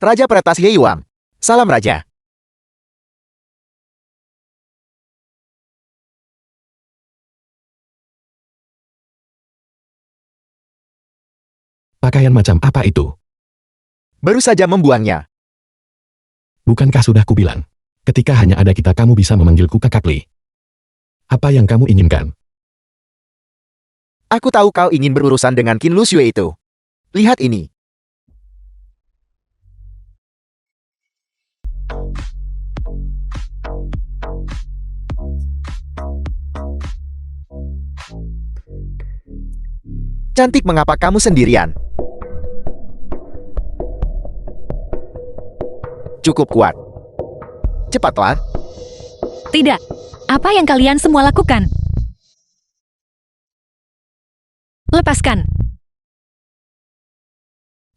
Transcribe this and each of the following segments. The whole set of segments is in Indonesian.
Raja Peretas Ye Yuang. Salam Raja. Pakaian macam apa itu? Baru saja membuangnya. Bukankah sudah kubilang? Ketika hanya ada kita kamu bisa memanggilku Kakak Li. Apa yang kamu inginkan? Aku tahu kau ingin berurusan dengan Qin Lu Xue itu. Lihat ini. Cantik, mengapa kamu sendirian? Cukup kuat. Cepatlah. Tidak. Apa yang kalian semua lakukan? Lepaskan.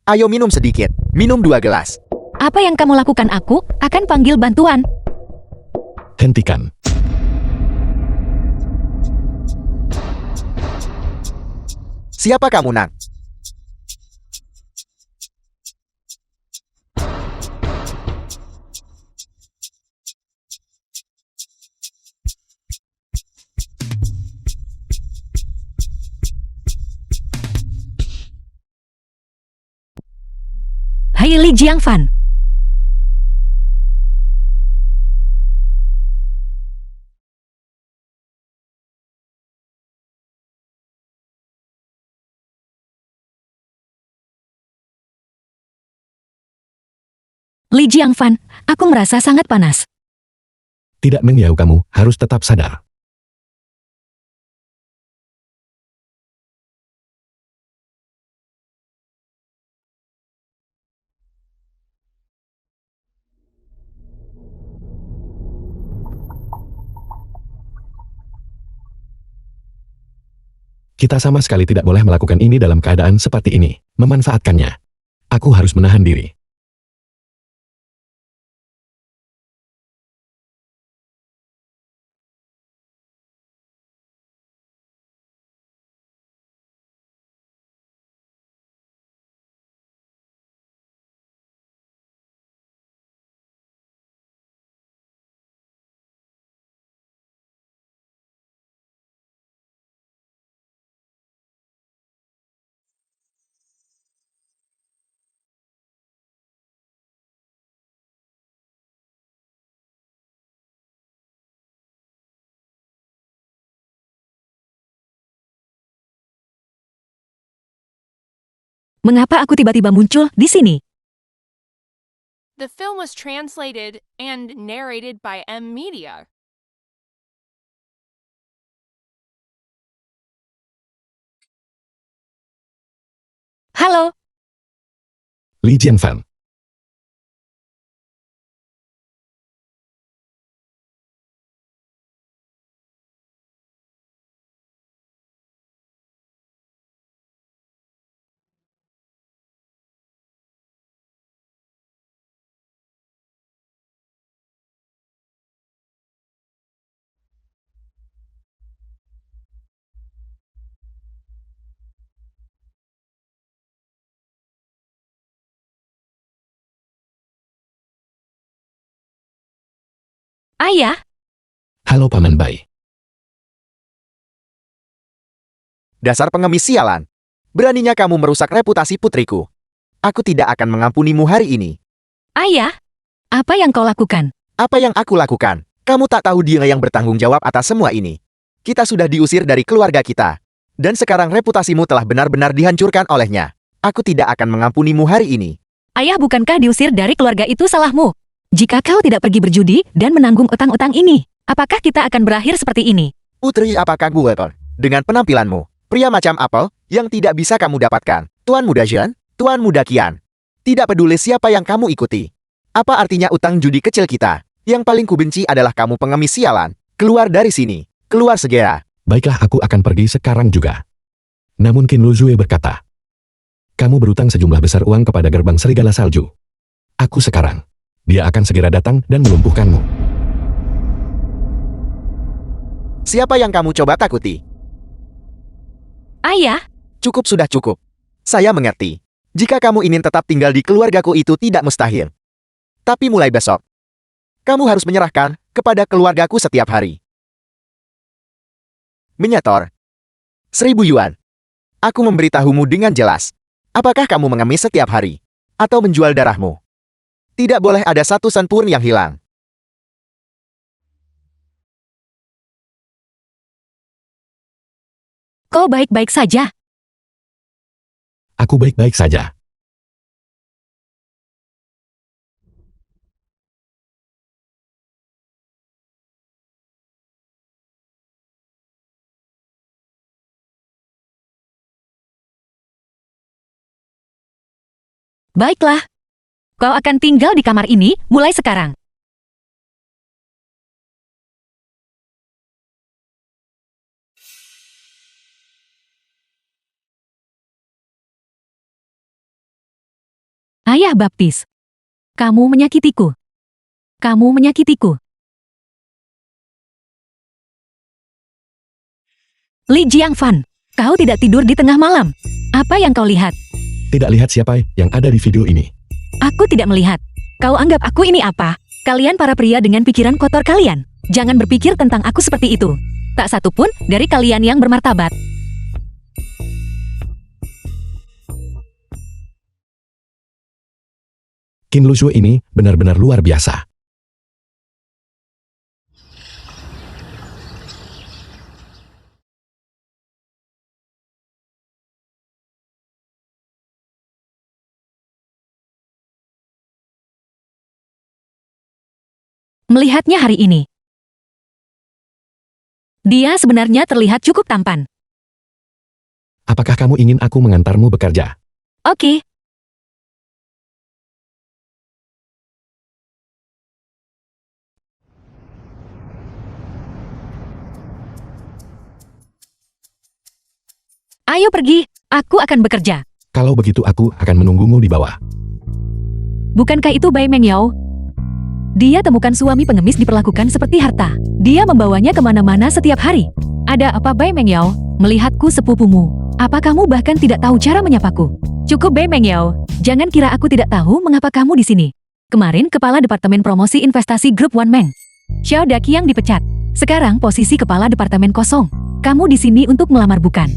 Ayo minum sedikit. Minum 2 gelas. Apa yang kamu lakukan? Aku akan panggil bantuan. Hentikan. Siapa kamu, Nak? Hai Li Jiangfan. Li Jiangfan, aku merasa sangat panas. Tidak Meng Yao, kamu harus tetap sadar. Kita sama sekali tidak boleh melakukan ini dalam keadaan seperti ini, memanfaatkannya. Aku harus menahan diri. Mengapa aku tiba-tiba muncul di sini? The film was translated and narrated by M Media. Halo, Li Jianfan. Ayah. Halo Paman Bai. Dasar pengemis sialan. Beraninya kamu merusak reputasi putriku. Aku tidak akan mengampunimu hari ini. Ayah, apa yang kau lakukan? Apa yang aku lakukan? Kamu tak tahu dia yang bertanggung jawab atas semua ini. Kita sudah diusir dari keluarga kita. Dan sekarang reputasimu telah benar-benar dihancurkan olehnya. Aku tidak akan mengampunimu hari ini. Ayah, bukankah diusir dari keluarga itu salahmu? Jika kau tidak pergi berjudi dan menanggung utang-utang ini, apakah kita akan berakhir seperti ini? Putri, apakah gue dengan penampilanmu? Pria macam apel yang tidak bisa kamu dapatkan. Tuan Muda Zhen, Tuan Muda Qian. Tidak peduli siapa yang kamu ikuti. Apa artinya utang judi kecil kita? Yang paling kubenci adalah kamu pengemis sialan. Keluar dari sini. Keluar segera. Baiklah, aku akan pergi sekarang juga. Namun Qin Lu Xue berkata, kamu berutang sejumlah besar uang kepada gerbang serigala salju. Aku sekarang. Dia akan segera datang dan melumpuhkanmu. Siapa yang kamu coba takuti? Ayah, Cukup sudah cukup. Saya mengerti. Jika kamu ingin tetap tinggal di keluargaku itu tidak mustahil. Tapi mulai besok, kamu harus menyerahkan kepada keluargaku setiap hari. Menyetor. 1.000 yuan. Aku memberitahumu dengan jelas. Apakah kamu mengemis setiap hari? Atau menjual darahmu? Tidak boleh ada satu sen pun yang hilang. Kau baik-baik saja. Aku baik-baik saja. Baiklah. Kau akan tinggal di kamar ini mulai sekarang. Ayah baptis. Kamu menyakitiku. Kamu menyakitiku. Li Jiangfan, kau tidak tidur di tengah malam. Apa yang kau lihat? Tidak lihat siapa yang ada di video ini. Aku tidak melihat. Kau anggap aku ini apa? Kalian para pria dengan pikiran kotor kalian. Jangan berpikir tentang aku seperti itu. Tak satu pun dari kalian yang bermartabat. Qin Luxue ini benar-benar luar biasa. Melihatnya hari ini. Dia sebenarnya terlihat cukup tampan. Apakah kamu ingin aku mengantarmu bekerja? Oke. Ayo pergi, aku akan bekerja. Kalau begitu aku akan menunggumu di bawah. Bukankah itu Bai Mengyao? Dia temukan suami pengemis diperlakukan seperti harta. Dia membawanya kemana-mana setiap hari. Ada apa Bai Mengyao? Melihatku sepupumu. Apa kamu bahkan tidak tahu cara menyapaku? Cukup Bai Mengyao, jangan kira aku tidak tahu mengapa kamu di sini. Kemarin Kepala Departemen Promosi Investasi Grup One Meng, Xiao Daqiang dipecat. Sekarang posisi Kepala Departemen kosong. Kamu di sini untuk melamar bukan?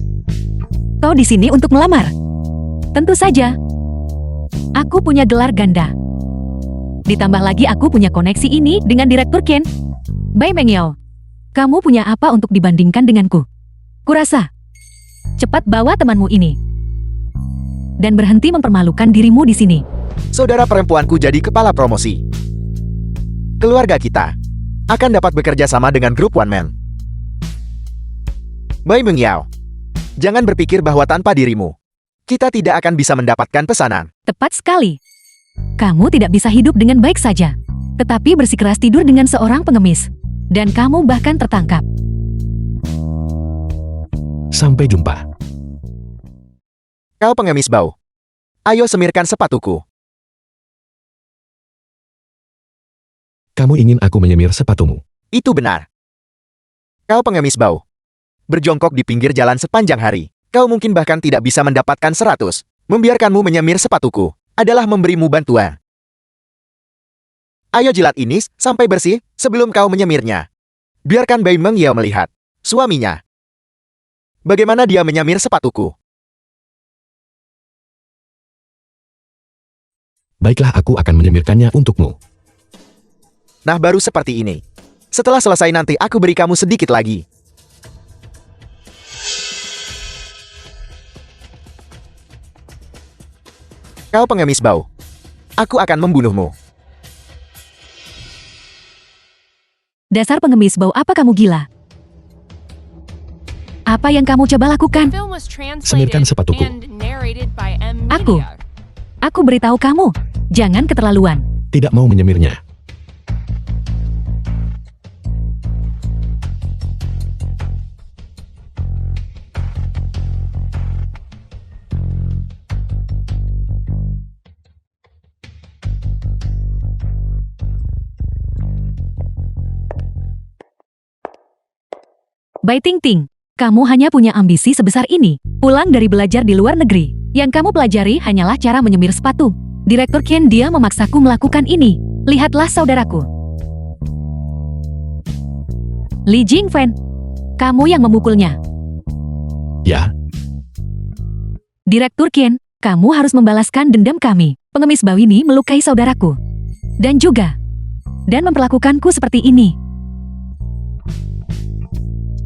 Kau di sini untuk melamar? Tentu saja. Aku punya gelar ganda. Ditambah lagi aku punya koneksi ini dengan Direktur Ken. Bai Mengyao, kamu punya apa untuk dibandingkan denganku? Kurasa. Cepat bawa temanmu ini. Dan berhenti mempermalukan dirimu di sini. Saudara perempuanku jadi kepala promosi. Keluarga kita akan dapat bekerja sama dengan grup One Man. Bai Mengyao, jangan berpikir bahwa tanpa dirimu, kita tidak akan bisa mendapatkan pesanan. Tepat sekali. Kamu tidak bisa hidup dengan baik saja, tetapi bersikeras tidur dengan seorang pengemis. Dan kamu bahkan tertangkap. Sampai jumpa. Kau pengemis bau. Ayo semirkan sepatuku. Kamu ingin aku menyemir sepatumu? Itu benar. Kau pengemis bau. Berjongkok di pinggir jalan sepanjang hari. Kau mungkin bahkan tidak bisa mendapatkan 100. Membiarkanmu menyemir sepatuku adalah memberimu bantuan. Ayo jilat ini sampai bersih sebelum kau menyemirnya. Biarkan Bai Mengyao melihat suaminya. Bagaimana dia menyemir sepatuku. Baiklah, aku akan menyemirkannya untukmu. Nah, baru seperti ini. Setelah selesai nanti aku beri kamu sedikit lagi. Kau pengemis bau. Aku akan membunuhmu. Dasar pengemis bau, apa kamu gila? Apa yang kamu coba lakukan? Film was translated Semirkan sepatuku. and narrated by M Aku. Media. Aku beritahu kamu, jangan keterlaluan. Tidak mau menyemirnya. Bai Ting Ting, kamu hanya punya ambisi sebesar ini. Pulang dari belajar di luar negeri. Yang kamu pelajari hanyalah cara menyemir sepatu. Direktur Ken, dia memaksaku melakukan ini. Lihatlah saudaraku. Li Jingfen, kamu yang memukulnya. Ya, Direktur Ken, kamu harus membalaskan dendam kami. Pengemis bau ini melukai saudaraku. Dan memperlakukanku seperti ini.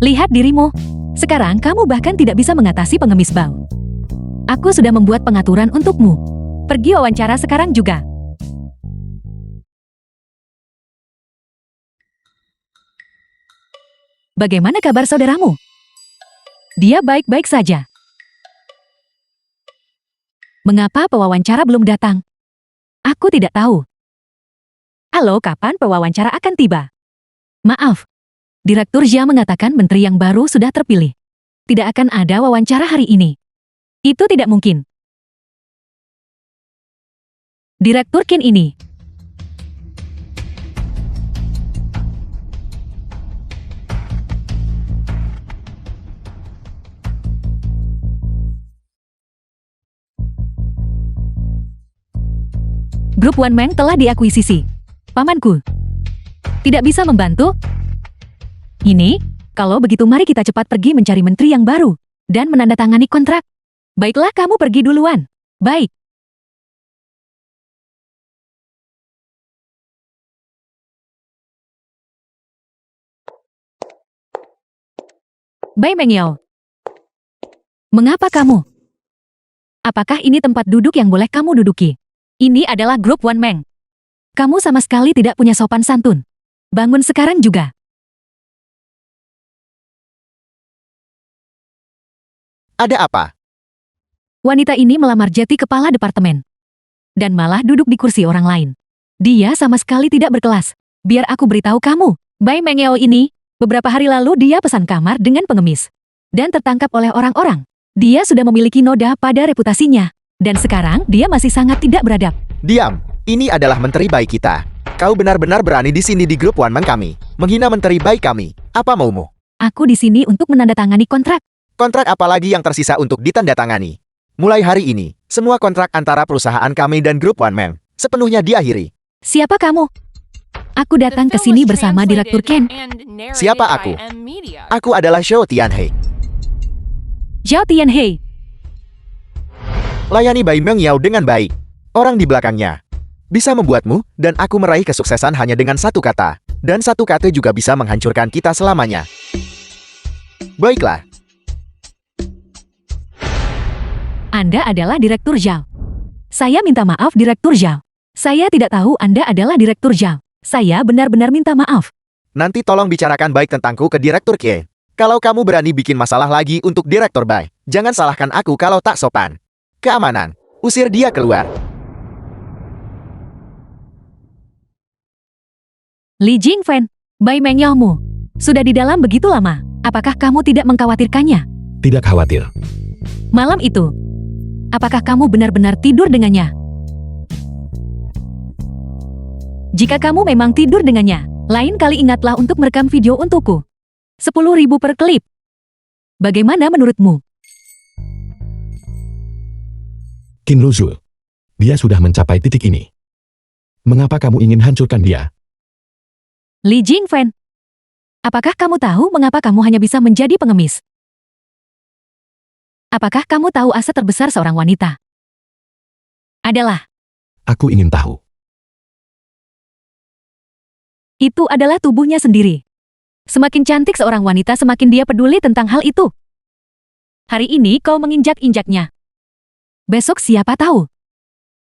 Lihat dirimu. Sekarang kamu bahkan tidak bisa mengatasi pengemis bau. Aku sudah membuat pengaturan untukmu. Pergi wawancara sekarang juga. Bagaimana kabar saudaramu? Dia baik-baik saja. Mengapa pewawancara belum datang? Aku tidak tahu. Halo, kapan pewawancara akan tiba? Maaf. Direktur Jia mengatakan menteri yang baru sudah terpilih. Tidak akan ada wawancara hari ini. Itu tidak mungkin. Direktur Kin ini. Grup One Man telah diakuisisi. Pamanku. Tidak bisa membantu? Ini, kalau begitu mari kita cepat pergi mencari menteri yang baru dan menandatangani kontrak. Baiklah, kamu pergi duluan. Baik. Bai Mengyao. Mengapa kamu? Apakah ini tempat duduk yang boleh kamu duduki? Ini adalah grup One Man. Kamu sama sekali tidak punya sopan santun. Bangun sekarang juga. Ada apa? Wanita ini melamar jadi kepala departemen. Dan malah duduk di kursi orang lain. Dia sama sekali tidak berkelas. Biar aku beritahu kamu, Bai Mengyao ini, beberapa hari lalu dia pesan kamar dengan pengemis. Dan tertangkap oleh orang-orang. Dia sudah memiliki noda pada reputasinya. Dan sekarang dia masih sangat tidak beradab. Diam, ini adalah menteri baik kita. Kau benar-benar berani di sini di grup One Man kami, menghina menteri baik kami. Apa maumu? Aku di sini untuk menandatangani kontrak. Kontrak apa lagi yang tersisa untuk ditandatangani? Mulai hari ini, semua kontrak antara perusahaan kami dan grup One Man sepenuhnya diakhiri. Siapa kamu? Aku datang ke sini bersama Direktur Ken. Siapa aku? Aku adalah Xiao Tianhei. Zhao Tianhei. Layani Bai Mengyao dengan baik. Orang di belakangnya bisa membuatmu dan aku meraih kesuksesan hanya dengan satu kata. Dan satu kata juga bisa menghancurkan kita selamanya. Baiklah. Anda adalah Direktur Zhao. Saya minta maaf Direktur Zhao. Saya tidak tahu Anda adalah Direktur Zhao. Saya benar-benar minta maaf. Nanti tolong bicarakan baik tentangku ke Direktur Kie. Kalau kamu berani bikin masalah lagi untuk Direktur Bai, jangan salahkan aku kalau tak sopan. Keamanan. Usir dia keluar. Li Jingfen, Bai Mengyao-mu sudah di dalam begitu lama. Apakah kamu tidak mengkhawatirkannya? tidak khawatir. Malam itu, apakah kamu benar-benar tidur dengannya? Jika kamu memang tidur dengannya, lain kali ingatlah untuk merekam video untukku. 10.000 per klip. Bagaimana menurutmu? Qin Luzhu. Dia sudah mencapai titik ini. Mengapa kamu ingin hancurkan dia? Li Jingfen. Apakah kamu tahu mengapa kamu hanya bisa menjadi pengemis? Apakah kamu tahu aset terbesar seorang wanita? Adalah, Aku ingin tahu. itu adalah tubuhnya sendiri. Semakin cantik seorang wanita, semakin dia peduli tentang hal itu. Hari ini kau menginjak-injaknya. Besok siapa tahu?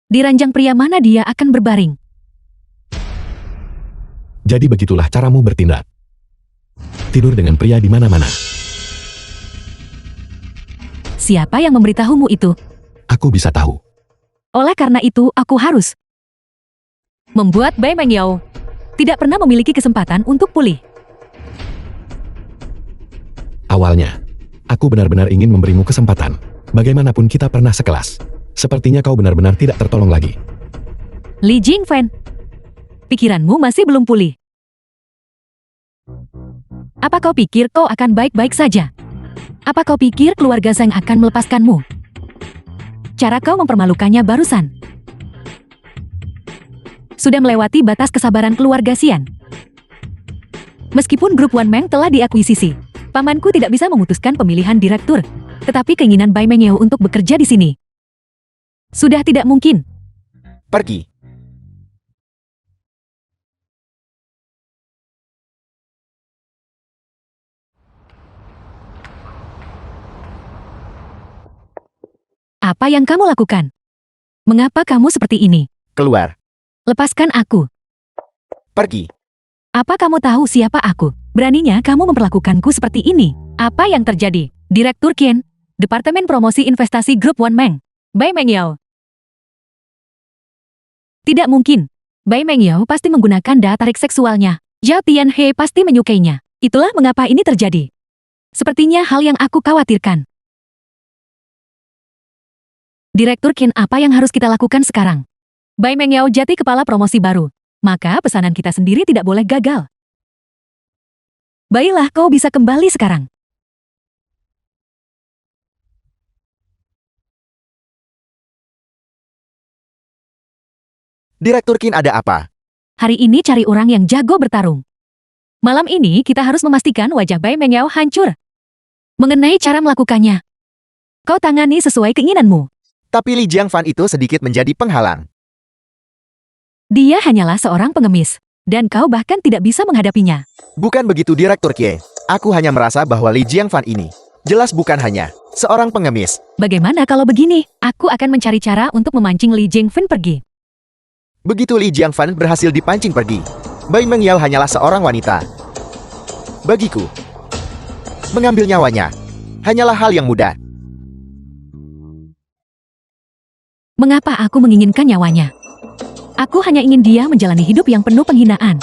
Di ranjang pria mana dia akan berbaring. Jadi begitulah caramu bertindak. Tidur dengan pria di mana-mana. Siapa yang memberitahumu itu? Aku bisa tahu. Oleh karena itu, aku harus membuat Bai Mengyao tidak pernah memiliki kesempatan untuk pulih. Awalnya, aku benar-benar ingin memberimu kesempatan. Bagaimanapun kita pernah sekelas. Sepertinya kau benar-benar tidak tertolong lagi. Li Jingfen, pikiranmu masih belum pulih. Apa kau pikir kau akan baik-baik saja? Apa kau pikir keluarga Zhang akan melepaskanmu? cara kau mempermalukannya barusan sudah melewati batas kesabaran keluarga Xian. Meskipun grup Wan Meng telah diakuisisi, pamanku tidak bisa memutuskan pemilihan direktur, tetapi keinginan Bai Mengyao untuk bekerja di sini sudah tidak mungkin. Pergi. Apa yang kamu lakukan? Mengapa kamu seperti ini? Keluar. Lepaskan aku. Pergi. Apa kamu tahu siapa aku? Beraninya kamu memperlakukanku seperti ini. Apa yang terjadi? Direktur Qian, Departemen Promosi Investasi Grup Wan Meng, Bai Mengyao. Tidak mungkin. Bai Mengyao pasti menggunakan daya tarik seksualnya. Zhao Tianhe pasti menyukainya. Itulah mengapa ini terjadi. Sepertinya hal yang aku khawatirkan. Direktur Qian, apa yang harus kita lakukan sekarang? Bai Mengyao jati kepala promosi baru. Maka pesanan kita sendiri tidak boleh gagal. Baiklah, kau bisa kembali sekarang. Direktur Qin, ada apa? Hari ini cari orang yang jago bertarung. Malam ini kita harus memastikan wajah Bai Mengyao hancur. Mengenai cara melakukannya, kau tangani sesuai keinginanmu. Tapi Li Jiangfan itu sedikit menjadi penghalang. Dia hanyalah seorang pengemis, dan kau bahkan tidak bisa menghadapinya. Bukan begitu, Direktur Kie. Aku hanya merasa bahwa Li Jiangfan ini jelas bukan hanya seorang pengemis. Bagaimana kalau begini? Aku akan mencari cara untuk memancing Li Jiangfan pergi. Begitu Li Jiangfan berhasil dipancing pergi, Bai Mengyao hanyalah seorang wanita. Bagiku, mengambil nyawanya hanyalah hal yang mudah. Mengapa aku menginginkan nyawanya? Aku hanya ingin dia menjalani hidup yang penuh penghinaan.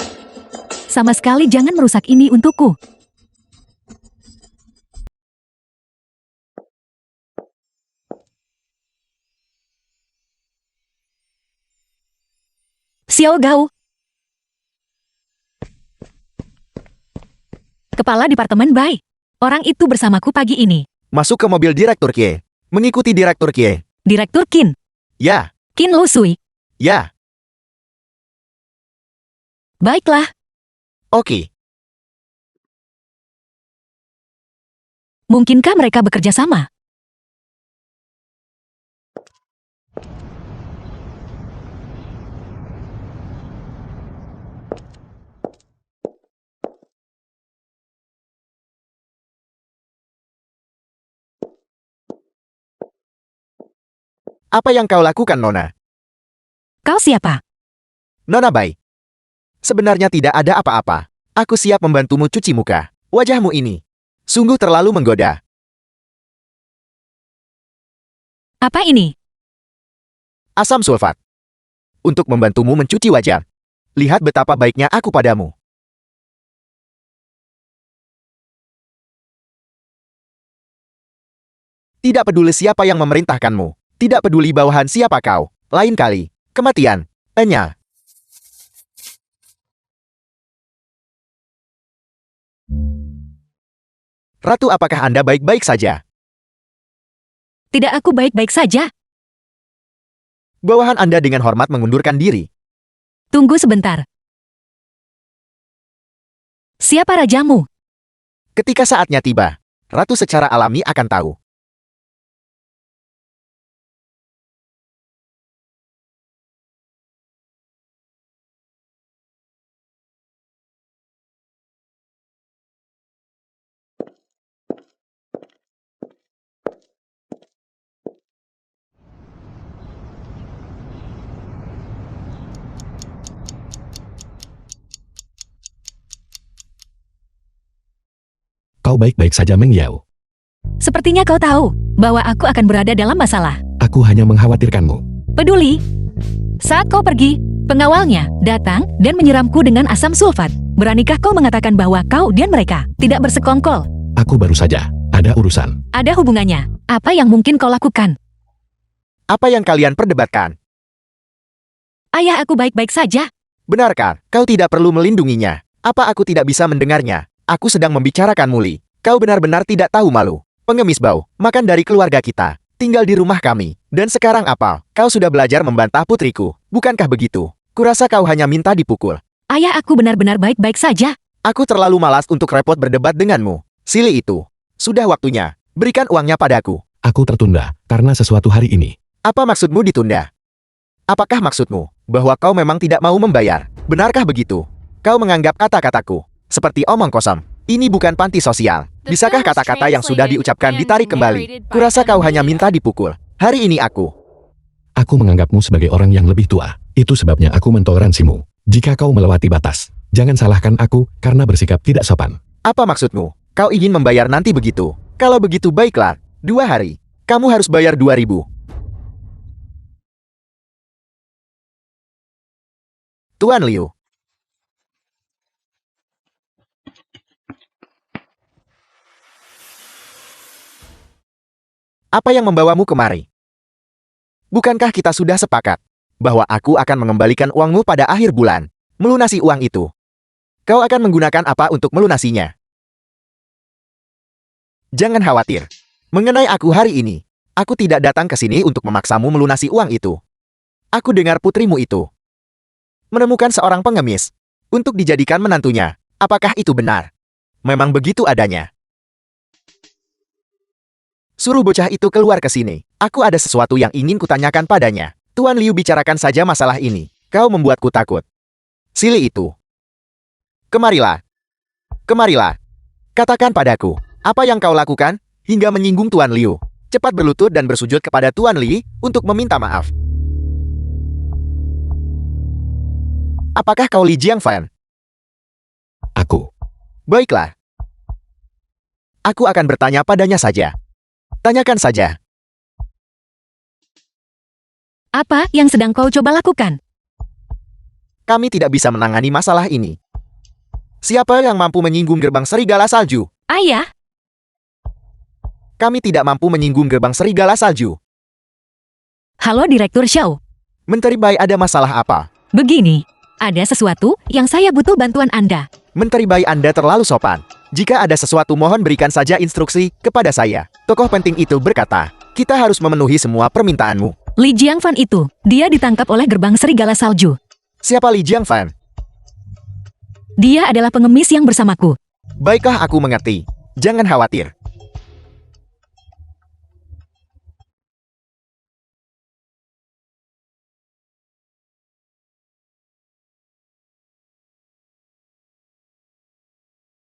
Sama sekali jangan merusak ini untukku. Xiao Gao, Kepala Departemen Bai. Orang itu bersamaku pagi ini. Masuk ke mobil Direktur Kie. Mengikuti Direktur Kie. Direktur Qin. Ya, Qin Lu Sui. ya, Baiklah. oke. Mungkinkah mereka bekerja sama? Apa yang kau lakukan, Nona? Kau siapa? Nona Bai. Sebenarnya tidak ada apa-apa. Aku siap membantumu cuci muka. Wajahmu ini sungguh terlalu menggoda. Apa ini? Asam sulfat. Untuk membantumu mencuci wajah. Lihat betapa baiknya aku padamu. Tidak peduli siapa yang memerintahkanmu. Tidak peduli bawahan siapa kau. Lain kali, kematian. Enya. Ratu, apakah Anda baik-baik saja? Tidak, aku baik-baik saja. Bawahan Anda dengan hormat mengundurkan diri. Tunggu sebentar. Siapa rajamu? Ketika saatnya tiba, Ratu secara alami akan tahu. Kau baik-baik saja, Meng Yao. Sepertinya kau tahu bahwa aku akan berada dalam masalah. Aku hanya mengkhawatirkanmu. Peduli? Saat kau pergi, pengawalnya datang dan menyiramku dengan asam sulfat. Beranikah kau mengatakan bahwa kau dan mereka tidak bersekongkol? Aku baru saja ada urusan. Ada hubungannya. Apa yang mungkin kau lakukan? Apa yang kalian perdebatkan? Ayah, aku baik-baik saja. Benarkah kau tidak perlu melindunginya? Apa aku tidak bisa mendengarnya? Aku sedang membicarakan Muli. Kau benar-benar tidak tahu malu. Pengemis bau, makan dari keluarga kita. tinggal di rumah kami. Dan sekarang apa? Kau sudah belajar membantah putriku, bukankah begitu? Kurasa kau hanya minta dipukul. Ayah, aku benar-benar baik-baik saja. Aku terlalu malas untuk repot berdebat denganmu. Silly itu. Sudah waktunya. Berikan uangnya padaku. Aku tertunda karena sesuatu hari ini. Apa maksudmu ditunda? Apakah maksudmu bahwa kau memang tidak mau membayar? Benarkah begitu? Kau menganggap kata-kataku seperti omong kosong. Ini bukan panti sosial. Bisakah kata-kata yang sudah diucapkan ditarik kembali? Kurasa kau hanya minta dipukul. Hari ini aku. Aku menganggapmu sebagai orang yang lebih tua. Itu sebabnya aku mentoleransimu. Jika kau melewati batas, jangan salahkan aku karena bersikap tidak sopan. Apa maksudmu? Kau ingin membayar nanti begitu? Kalau begitu baiklah. 2 hari. Kamu harus bayar 2.000. Tuan Liu. Apa yang membawamu kemari? Bukankah kita sudah sepakat bahwa aku akan mengembalikan uangmu pada akhir bulan? Melunasi uang itu. Kau akan menggunakan apa untuk melunasinya? Jangan khawatir. Mengenai aku hari ini, aku tidak datang ke sini untuk memaksamu melunasi uang itu. Aku dengar putrimu itu menemukan seorang pengemis untuk dijadikan menantunya. Apakah itu benar? Memang begitu adanya. Suruh bocah itu keluar ke sini. Aku ada sesuatu yang ingin kutanyakan padanya. Tuan Liu, bicarakan saja masalah ini. Kau membuatku takut. Silly itu. Kemarilah. Kemarilah. Katakan padaku, apa yang kau lakukan hingga menyinggung Tuan Liu? Cepat berlutut dan bersujud kepada Tuan Li untuk meminta maaf. Apakah kau Li Jiangfan? Aku. Baiklah. Aku akan bertanya padanya saja. Tanyakan saja. Apa yang sedang kau coba lakukan? Kami tidak bisa menangani masalah ini. Siapa yang mampu menyinggung gerbang serigala salju? Ayah, Kami tidak mampu menyinggung gerbang serigala salju. halo Direktur Xiao. Menteri Bai, ada masalah apa? Begini, ada sesuatu yang saya butuh bantuan Anda. Menteri Bai, Anda terlalu sopan. Jika ada sesuatu, mohon berikan saja instruksi kepada saya. Tokoh penting itu berkata, kita harus memenuhi semua permintaanmu. Li Jiangfan itu, dia ditangkap oleh gerbang serigala salju. Siapa Li Jiangfan? Dia adalah pengemis yang bersamaku. Baiklah, aku mengerti. Jangan khawatir.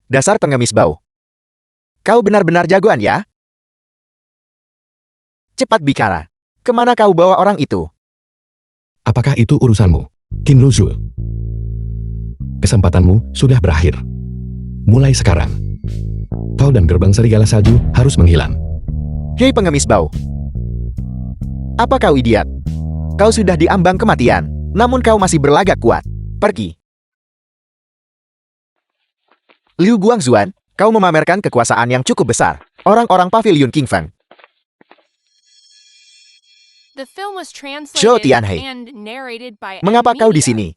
Dasar pengemis bau. Kau benar-benar jagoan ya? Cepat bicara. Kemana kau bawa orang itu? Apakah itu urusanmu, Qin Luzhu? Kesempatanmu sudah berakhir. Mulai sekarang, kau dan gerbang serigala salju harus menghilang. Hei pengemis bau. Apa kau idiot? Kau sudah diambang kematian, namun kau masih berlagak kuat. Pergi. Liu Guangzuan, kau memamerkan kekuasaan yang cukup besar. Orang-orang pavilion King Feng. The film was Zhou translated Tianhei. and narrated by Mengapa kau di Media. sini?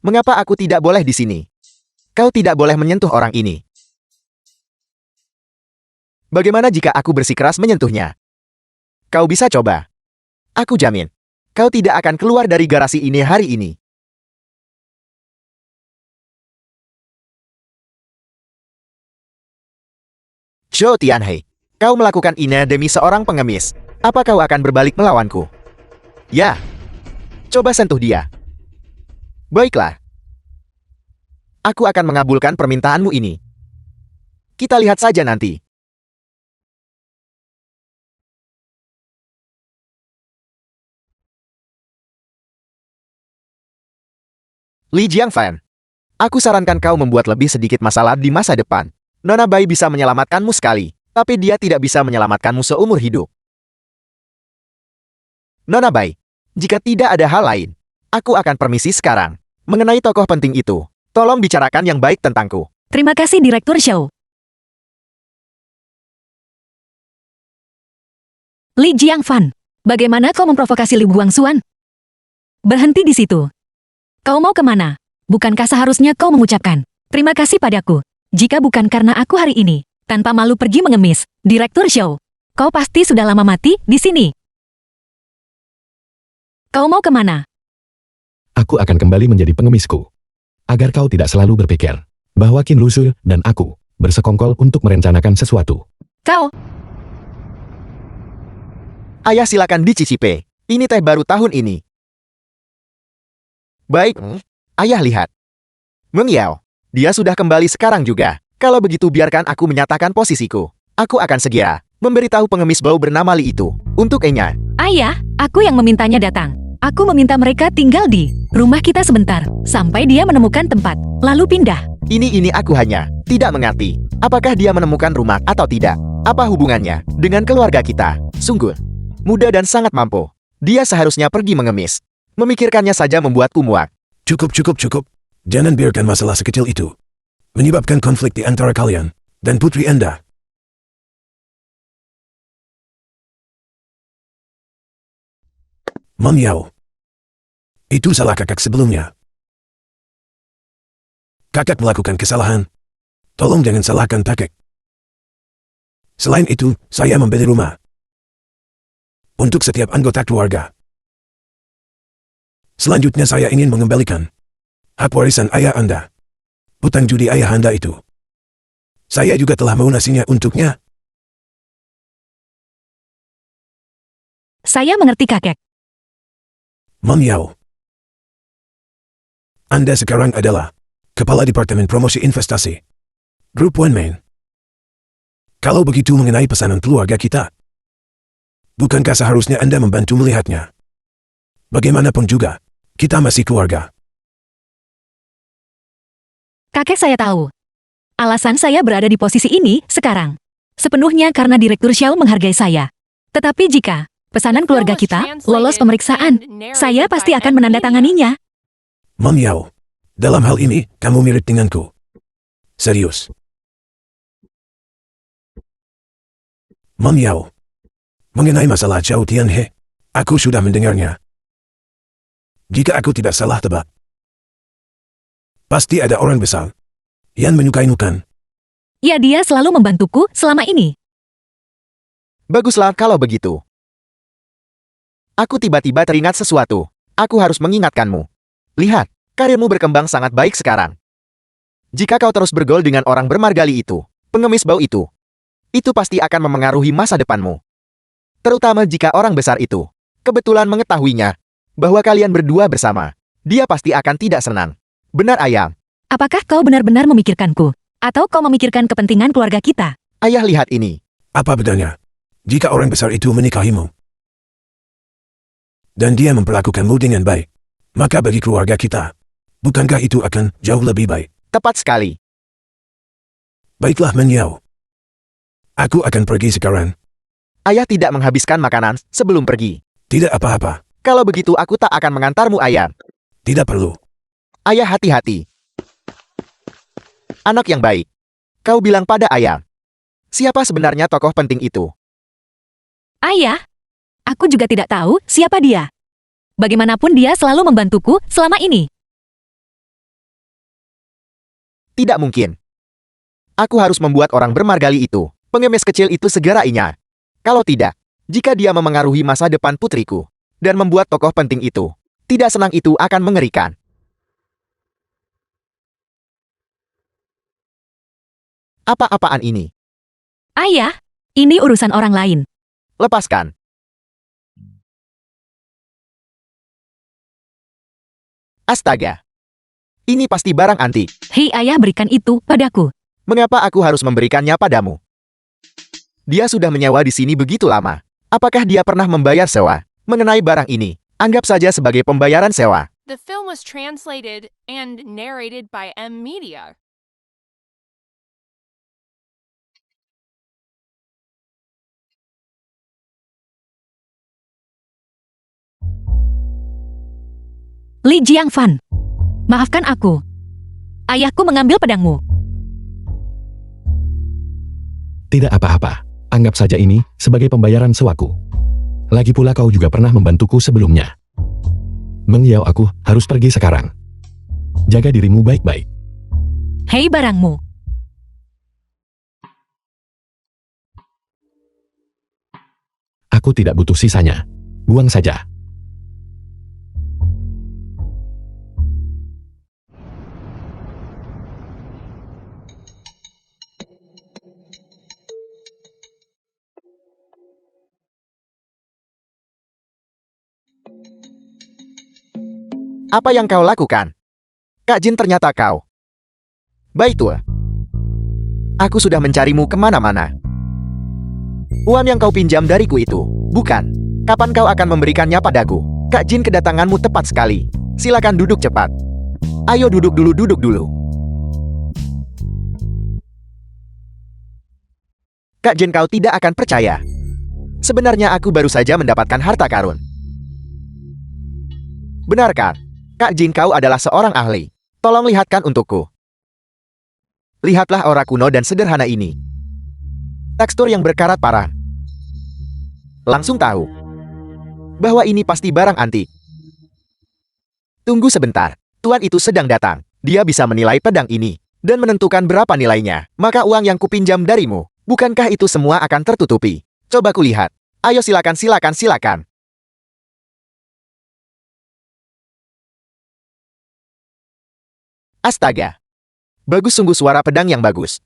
Mengapa aku tidak boleh di sini? Kau tidak boleh menyentuh orang ini. Bagaimana jika aku bersikeras menyentuhnya? Kau bisa coba. Aku jamin, kau tidak akan keluar dari garasi ini hari ini. Zhou Tianhei, kau melakukan ini demi seorang pengemis. Apa kau akan berbalik melawanku? Ya. Coba sentuh dia. Baiklah. Aku akan mengabulkan permintaanmu ini. Kita lihat saja nanti. Li Jiangfan, aku sarankan kau membuat lebih sedikit masalah di masa depan. Nona Bai bisa menyelamatkanmu sekali, tapi dia tidak bisa menyelamatkanmu seumur hidup. Nona Bai, jika tidak ada hal lain, aku akan permisi sekarang. Mengenai tokoh penting itu, tolong bicarakan yang baik tentangku. Terima kasih Direktur Xiao. Li Jiangfan, bagaimana kau memprovokasi Liu Guangzuan? Berhenti di situ. Kau mau kemana? Bukankah seharusnya kau mengucapkan terima kasih padaku? Jika bukan karena aku hari ini, tanpa malu pergi mengemis, Direktur Xiao. Kau pasti sudah lama mati di sini. Kau mau kemana? Aku akan kembali menjadi pengemisku. Agar kau tidak selalu berpikir bahwa Qin Luzue dan aku bersekongkol untuk merencanakan sesuatu. Kau, Ayah silakan dicicipi. Ini teh baru tahun ini. Baik, ayah lihat. Meng Yao, dia sudah kembali sekarang juga. Kalau begitu biarkan aku menyatakan posisiku. Aku akan segera memberitahu pengemis bau bernama Li itu untuk Enya. ayah, aku yang memintanya datang. Aku meminta mereka tinggal di rumah kita sebentar, sampai dia menemukan tempat, lalu pindah. Ini aku hanya tidak mengerti. Apakah dia menemukan rumah atau tidak? Apa hubungannya dengan keluarga kita? Sungguh muda dan sangat mampu. Dia seharusnya pergi mengemis. Memikirkannya saja membuatku muak. Cukup. Jangan biarkan masalah sekecil itu menyebabkan konflik di antara kalian dan putri Anda. Meng Yao, itu salah kakak sebelumnya. Kakak melakukan kesalahan. Tolong jangan salahkan kakak. Selain itu, saya membeli rumah untuk setiap anggota keluarga. Selanjutnya saya ingin mengembalikan hak warisan ayah Anda. Hutang judi ayah Anda itu. Saya juga telah melunasinya untuknya. Saya mengerti kakek. Meng Yao, Anda sekarang adalah Kepala Departemen Promosi Investasi Grup Wanmain. Kalau begitu mengenai pesanan keluarga kita, bukankah seharusnya Anda membantu melihatnya? Bagaimanapun juga, kita masih keluarga. Kakek saya tahu. Alasan saya berada di posisi ini sekarang sepenuhnya karena Direktur Xiao menghargai saya. Tetapi jika pesanan keluarga kita lolos pemeriksaan, saya pasti akan menandatanganinya. Meng Yao, dalam hal ini, kamu mirip denganku. Serius. Meng Yao, mengenai masalah Zhao Tianhe, aku sudah mendengarnya. Jika aku tidak salah tebak, pasti ada orang besar yang menyukaimu kan? Ya, dia selalu membantuku selama ini. Baguslah kalau begitu. Aku tiba-tiba teringat sesuatu. Aku harus mengingatkanmu. Lihat, karirmu berkembang sangat baik sekarang. Jika kau terus bergaul dengan orang bermargali itu, pengemis bau itu pasti akan memengaruhi masa depanmu. Terutama jika orang besar itu kebetulan mengetahuinya bahwa kalian berdua bersama. Dia pasti akan tidak senang. Benar, ayah? Apakah kau benar-benar memikirkanku? Atau kau memikirkan kepentingan keluarga kita? Ayah lihat ini. Apa bedanya jika orang besar itu menikahimu dan dia memperlakukanmu dengan baik? Maka bagi keluarga kita, bukankah itu akan jauh lebih baik? Tepat sekali. Baiklah Meng Yao, aku akan pergi sekarang. Ayah tidak menghabiskan makanan sebelum pergi. Tidak apa-apa, Kalau begitu aku tak akan mengantarmu, ayah. tidak perlu. Ayah, hati-hati. Anak yang baik. Kau bilang pada ayah. Siapa sebenarnya tokoh penting itu? Ayah, aku juga tidak tahu siapa dia. Bagaimanapun dia selalu membantuku selama ini. Tidak mungkin. Aku harus membuat orang bermargali itu, pengemis kecil itu segera inya. Kalau tidak, jika dia memengaruhi masa depan putriku, dan membuat tokoh penting itu, tidak senang itu akan mengerikan. Apa-apaan ini? Ayah, ini urusan orang lain. Lepaskan. Astaga. Ini pasti barang antik. Hei ayah, berikan itu padaku. Mengapa aku harus memberikannya padamu? Dia sudah menyewa di sini begitu lama. Apakah dia pernah membayar sewa? Mengenai barang ini, anggap saja sebagai pembayaran sewa. The film was translated and narrated by M Media. Li Jiangfan, maafkan aku. Ayahku mengambil pedangmu. Tidak apa-apa. Anggap saja ini sebagai pembayaran sewaku. Lagi pula kau juga pernah membantuku sebelumnya. Meng Yao, aku harus pergi sekarang. Jaga dirimu baik-baik. Hei barangmu. Aku tidak butuh sisanya. Buang saja. Apa yang kau lakukan? Kak Jin, ternyata kau. Baik Tua. Aku sudah mencarimu kemana-mana. Uang yang kau pinjam dariku itu, bukan. Kapan kau akan memberikannya padaku? Kak Jin, kedatanganmu tepat sekali. Silakan duduk cepat. Ayo duduk dulu. Kak Jin, kau tidak akan percaya. Sebenarnya aku baru saja mendapatkan harta karun. Benarkah? Kak Jin, kau adalah seorang ahli. Tolong lihatkan untukku. Lihatlah aura kuno dan sederhana ini. Tekstur yang berkarat parah. Langsung tahu bahwa ini pasti barang antik. Tunggu sebentar. Tuan itu sedang datang. Dia bisa menilai pedang ini dan menentukan berapa nilainya. Maka uang yang kupinjam darimu, bukankah itu semua akan tertutupi? Coba kulihat. Ayo silakan. Astaga. Bagus sungguh, suara pedang yang bagus.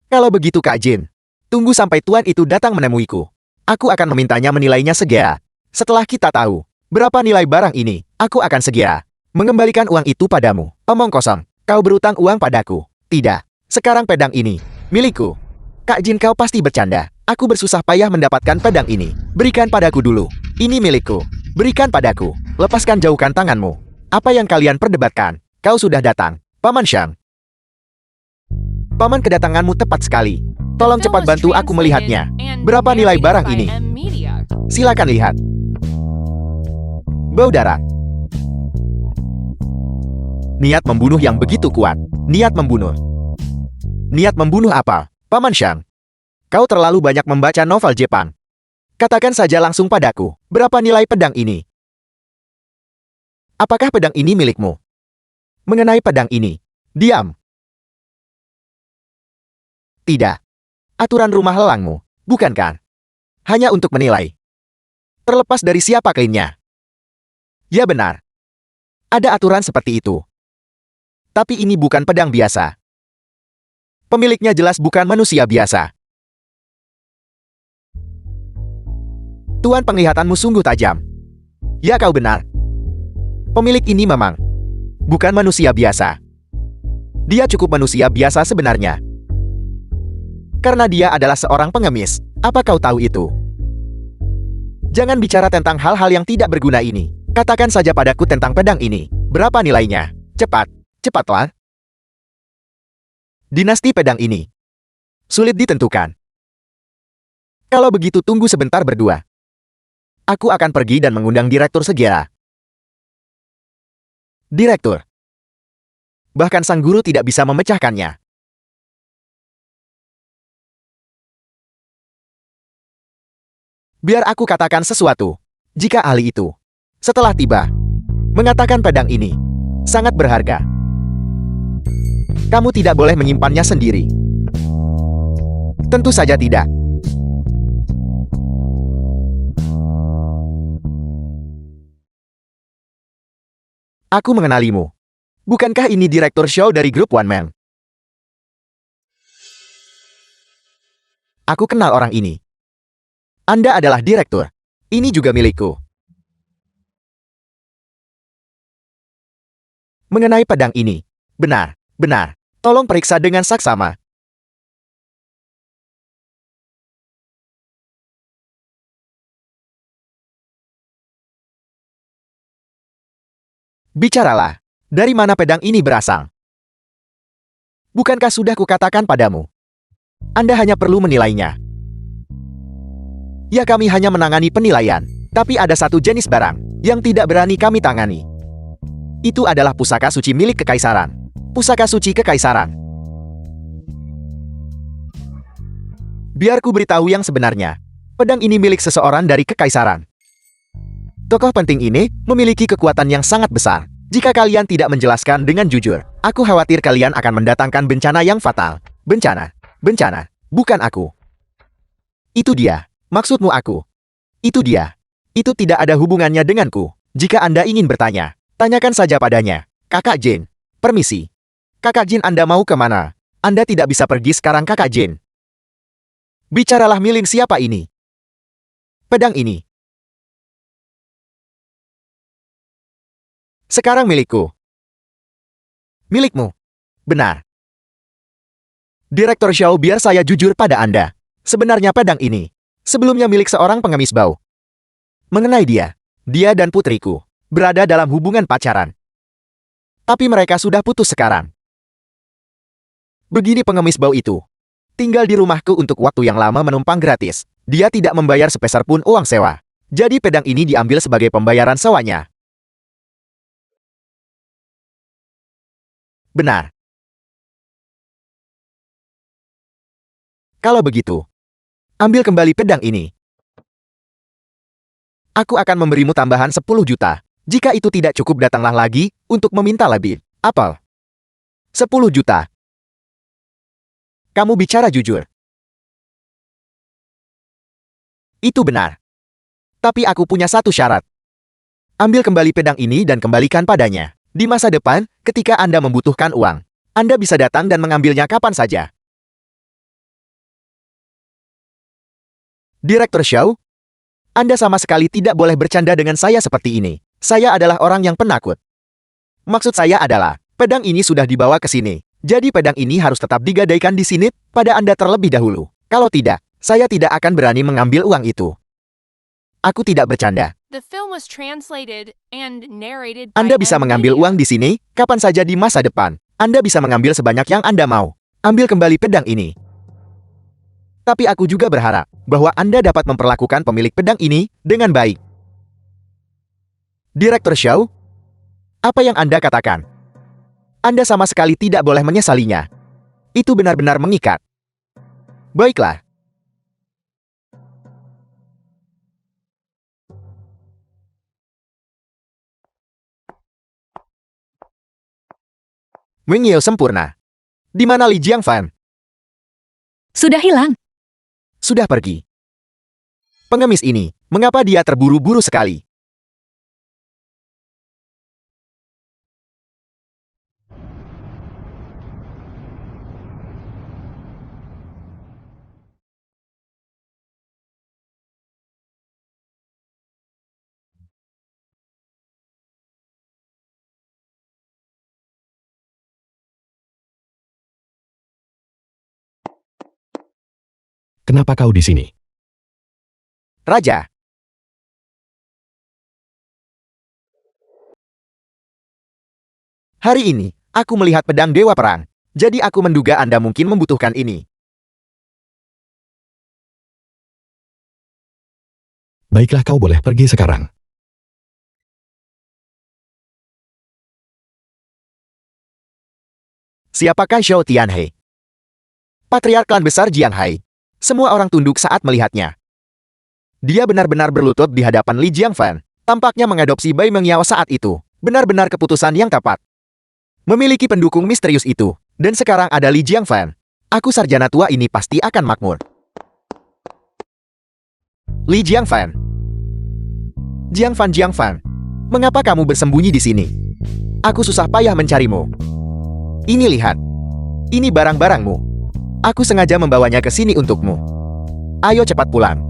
Kalau begitu Kak Jin, tunggu sampai tuan itu datang menemuiku. Aku akan memintanya menilainya segera. Setelah kita tahu berapa nilai barang ini, aku akan segera mengembalikan uang itu padamu. Omong kosong, kau berutang uang padaku. Tidak, sekarang pedang ini milikku. Kak Jin, kau pasti bercanda. Aku bersusah payah mendapatkan pedang ini. Berikan padaku dulu. Ini milikku. Berikan padaku. Lepaskan, jauhkan tanganmu. Apa yang kalian perdebatkan? Kau sudah datang, Paman Shang. Paman, kedatanganmu tepat sekali. Tolong cepat bantu aku melihatnya. Berapa nilai barang ini? Silakan lihat. Bau darah. Niat membunuh yang begitu kuat. Niat membunuh. Niat membunuh apa, Paman Shang? Kau terlalu banyak membaca novel Jepang. Katakan saja langsung padaku, berapa nilai pedang ini? Apakah pedang ini milikmu? Mengenai pedang ini, diam. Tidak. Aturan rumah lelangmu, bukankah? Hanya untuk menilai. Terlepas dari siapa klaimnya. Ya benar. Ada aturan seperti itu. Tapi ini bukan pedang biasa. Pemiliknya jelas bukan manusia biasa. Tuan, penglihatanmu sungguh tajam. Ya, kau benar. Pemilik ini memang bukan manusia biasa. Dia cukup manusia biasa sebenarnya. Karena dia adalah seorang pengemis. Apa kau tahu itu? Jangan bicara tentang hal-hal yang tidak berguna ini. Katakan saja padaku tentang pedang ini. Berapa nilainya? Cepatlah. Dinasti pedang ini sulit ditentukan. Kalau begitu tunggu sebentar berdua. Aku akan pergi dan mengundang direktur segera. Direktur. Bahkan sang guru tidak bisa memecahkannya. Biar aku katakan sesuatu. Jika ahli itu, setelah tiba, mengatakan pedang ini sangat berharga, kamu tidak boleh menyimpannya sendiri. Tentu saja tidak. Aku mengenalimu. Bukankah ini direktur show dari grup One Man? Aku kenal orang ini. Anda adalah direktur. Ini juga milikku. Mengenai pedang ini, benar. Tolong periksa dengan saksama. Bicaralah, dari mana pedang ini berasal? Bukankah sudah kukatakan padamu? Anda hanya perlu menilainya. Ya, kami hanya menangani penilaian, tapi ada satu jenis barang yang tidak berani kami tangani. Itu adalah pusaka suci milik kekaisaran. Pusaka suci kekaisaran. Biar ku beritahu yang sebenarnya. Pedang ini milik seseorang dari kekaisaran. Tokoh penting ini memiliki kekuatan yang sangat besar. Jika kalian tidak menjelaskan dengan jujur, aku khawatir kalian akan mendatangkan bencana yang fatal. Bencana, bukan aku. Itu dia. Maksudmu aku. Itu dia. Itu tidak ada hubungannya denganku. Jika Anda ingin bertanya, tanyakan saja padanya. Kakak Jin. Permisi. Kakak Jin, Anda mau kemana? Anda tidak bisa pergi sekarang, Kakak Jin. Bicaralah, milik siapa ini? Pedang ini. Sekarang milikku. Milikmu. Benar. Direktur Xiao, biar saya jujur pada Anda. Sebenarnya pedang ini sebelumnya milik seorang pengemis bau. Mengenai dia dan putriku berada dalam hubungan pacaran. Tapi mereka sudah putus sekarang. Begini pengemis bau itu. Tinggal di rumahku untuk waktu yang lama menumpang gratis. Dia tidak membayar sepeser pun uang sewa. Jadi pedang ini diambil sebagai pembayaran sewanya. Benar. Kalau begitu, ambil kembali pedang ini. Aku akan memberimu tambahan 10 juta. Jika itu tidak cukup, datanglah lagi untuk meminta lebih. Apel. 10 juta. Kamu bicara jujur. Itu benar. Tapi aku punya satu syarat. Ambil kembali pedang ini dan kembalikan padanya. Di masa depan, ketika Anda membutuhkan uang, Anda bisa datang dan mengambilnya kapan saja. Direktur Xiao, Anda sama sekali tidak boleh bercanda dengan saya seperti ini. Saya adalah orang yang penakut. Maksud saya adalah, pedang ini sudah dibawa ke sini. Jadi pedang ini harus tetap digadaikan di sini pada Anda terlebih dahulu. Kalau tidak, saya tidak akan berani mengambil uang itu. Aku tidak bercanda. The film was translated and narrated by Anda bisa M. mengambil Media. uang di sini, kapan saja di masa depan. Anda bisa mengambil sebanyak yang Anda mau. Ambil kembali pedang ini. Tapi aku juga berharap bahwa Anda dapat memperlakukan pemilik pedang ini dengan baik. Direktur Xiao, apa yang Anda katakan? Anda sama sekali tidak boleh menyesalinya. Itu benar-benar mengikat. Baiklah. Wing Yeo sempurna. Di mana Li Jiangfan? Sudah hilang. Sudah pergi. Pengemis ini, mengapa dia terburu-buru sekali? Kenapa kau di sini? Raja. Hari ini, aku melihat pedang Dewa Perang. Jadi aku menduga Anda mungkin membutuhkan ini. Baiklah, kau boleh pergi sekarang. Siapakah Xiao Tianhe? Patriark klan besar Jianghai. Semua orang tunduk saat melihatnya. Dia benar-benar berlutut di hadapan Li Jiangfan. Tampaknya mengadopsi Bai Mengyao saat itu. Benar-benar keputusan yang tepat. Memiliki pendukung misterius itu. Dan sekarang ada Li Jiangfan. Aku sarjana tua ini pasti akan makmur. Li Jiangfan. Jiangfan. Mengapa kamu bersembunyi di sini? Aku susah payah mencarimu. Ini lihat. Ini barang-barangmu. Aku sengaja membawanya ke sini untukmu. Ayo cepat pulang.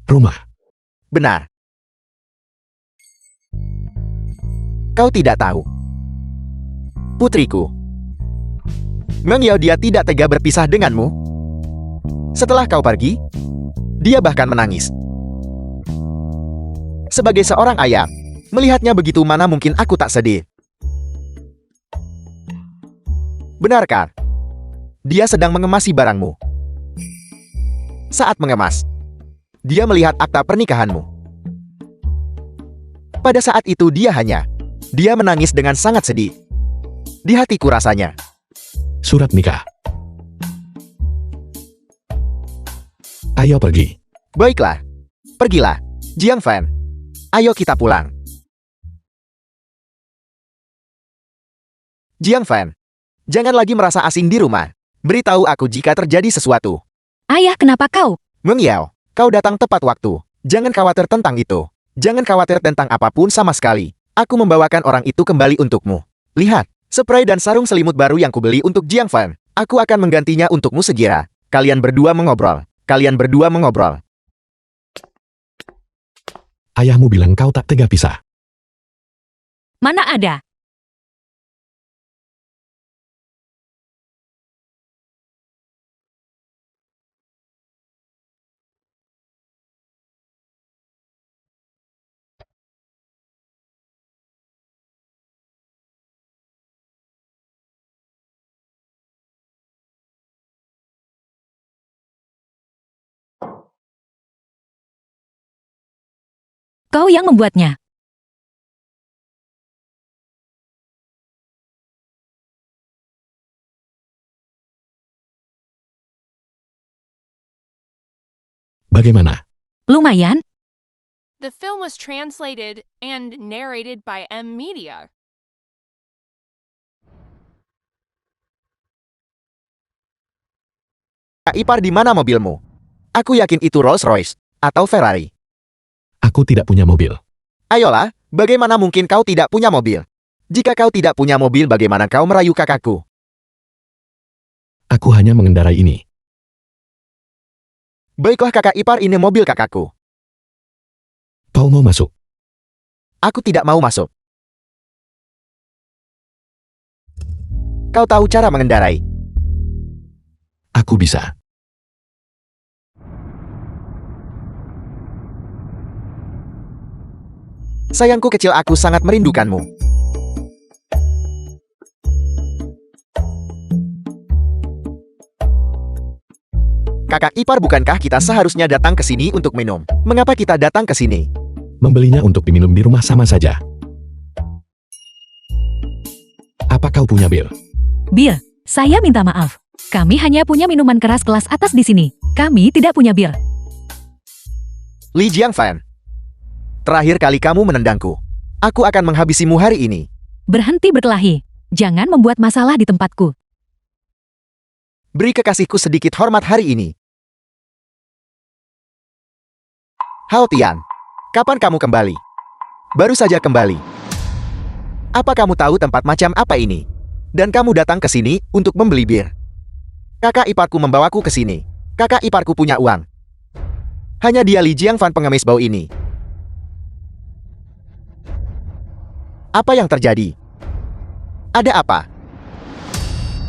Rumah. Benar. Kau tidak tahu. Putriku. Meng Yao, dia tidak tega berpisah denganmu. Setelah kau pergi, dia bahkan menangis. Sebagai seorang ayah, melihatnya begitu, mana mungkin aku tak sedih. Benarkah? Dia sedang mengemasi barangmu. Saat mengemas, dia melihat akta pernikahanmu. Pada saat itu dia menangis dengan sangat sedih. Di hatiku rasanya. Surat nikah. Ayo pergi. Baiklah. Pergilah. Jiangfan. Ayo kita pulang. Jiangfan. Jangan lagi merasa asing di rumah. Beritahu aku jika terjadi sesuatu. Ayah, kenapa kau? Meng Yao, kau datang tepat waktu. Jangan khawatir tentang itu. Jangan khawatir tentang apapun sama sekali. Aku membawakan orang itu kembali untukmu. Lihat, spray dan sarung selimut baru yang kubeli untuk Jiang Fan. Aku akan menggantinya untukmu segera. Kalian berdua mengobrol. Kalian berdua mengobrol. Ayahmu bilang kau tak tega pisah. Mana ada? Kau yang membuatnya. Bagaimana? Lumayan. The film was translated and narrated by M Media. Kak Ipar, di mana mobilmu? Aku yakin itu Rolls Royce atau Ferrari. Aku tidak punya mobil. Ayolah, bagaimana mungkin kau tidak punya mobil? Jika kau tidak punya mobil, bagaimana kau merayu kakakku? Aku hanya mengendarai ini. Baiklah kakak ipar, ini mobil kakakku. Kau mau masuk? Aku tidak mau masuk. Kau tahu cara mengendarai? Aku bisa. Sayangku kecil, aku sangat merindukanmu. Kakak ipar, bukankah kita seharusnya datang ke sini untuk minum? Mengapa kita datang ke sini? Membelinya untuk diminum di rumah sama saja. Apa kau punya bir? Bir, saya minta maaf. Kami hanya punya minuman keras kelas atas di sini. Kami tidak punya bir. Li Jiangfan, terakhir kali kamu menendangku. Aku akan menghabisimu hari ini. Berhenti berkelahi. Jangan membuat masalah di tempatku. Beri kekasihku sedikit hormat hari ini. Hao Tian, kapan kamu kembali? Baru saja kembali. Apa kamu tahu tempat macam apa ini? Dan kamu datang ke sini untuk membeli bir. Kakak iparku membawaku ke sini. Kakak iparku punya uang. Hanya dia Li Jiangfan pengemis bau ini. Apa yang terjadi? Ada apa?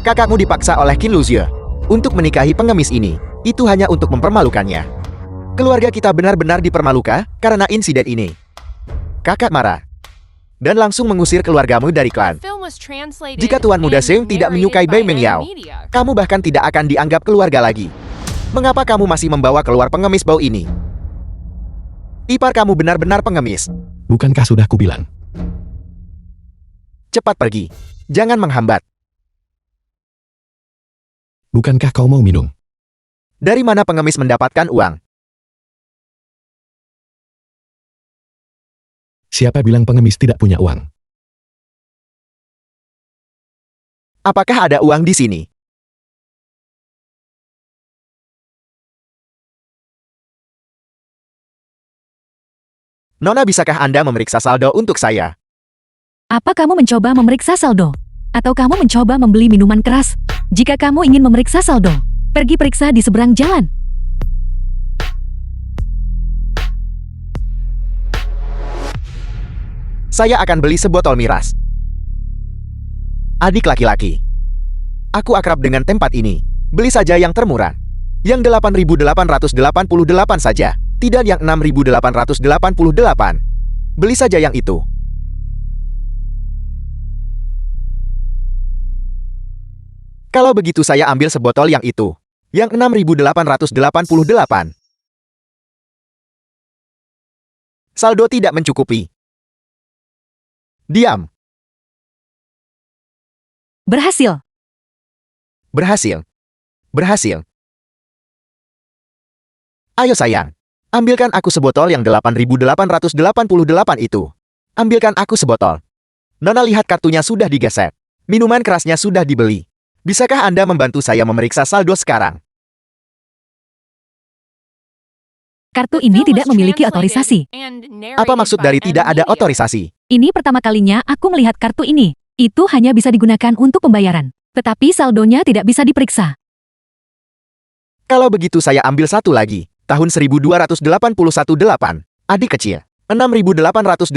Kakakmu dipaksa oleh Qin Luzhe untuk menikahi pengemis ini. Itu hanya untuk mempermalukannya. Keluarga kita benar-benar dipermalukan karena insiden ini. Kakak marah dan langsung mengusir keluargamu dari klan. Film was translated Jika Tuan Muda and Seung tidak narrated menyukai by Bai Meng M Yao, Media. kamu bahkan tidak akan dianggap keluarga lagi. Mengapa kamu masih membawa keluar pengemis bau ini? Ipar kamu benar-benar pengemis. Bukankah sudah kubilang? Cepat pergi. Jangan menghambat. Bukankah kau mau minum? Dari mana pengemis mendapatkan uang? Siapa bilang pengemis tidak punya uang? Apakah ada uang di sini? Nona, bisakah Anda memeriksa saldo untuk saya? Apa kamu mencoba memeriksa saldo? Atau kamu mencoba membeli minuman keras? Jika kamu ingin memeriksa saldo, pergi periksa di seberang jalan. Saya akan beli sebotol miras. Adik laki-laki, aku akrab dengan tempat ini. Beli saja yang termurah. Yang 8.888 saja. Tidak yang 6.888. Beli saja yang itu. Kalau begitu saya ambil sebotol yang itu. Yang 6.888. Saldo tidak mencukupi. Diam. Berhasil. Berhasil. Berhasil. Ayo sayang. Ambilkan aku sebotol yang 8.888 itu. Ambilkan aku sebotol. Nona, lihat kartunya sudah digeser. Minuman kerasnya sudah dibeli. Bisakah Anda membantu saya memeriksa saldo sekarang? Kartu The ini film tidak was memiliki translated otorisasi. and Apa narrated maksud by dari tidak ada M-Media. otorisasi? Ini pertama kalinya aku melihat kartu ini. Itu hanya bisa digunakan untuk pembayaran. Tetapi saldonya tidak bisa diperiksa. Kalau begitu saya ambil satu lagi. Tahun 1281-8. Adik kecil. 6888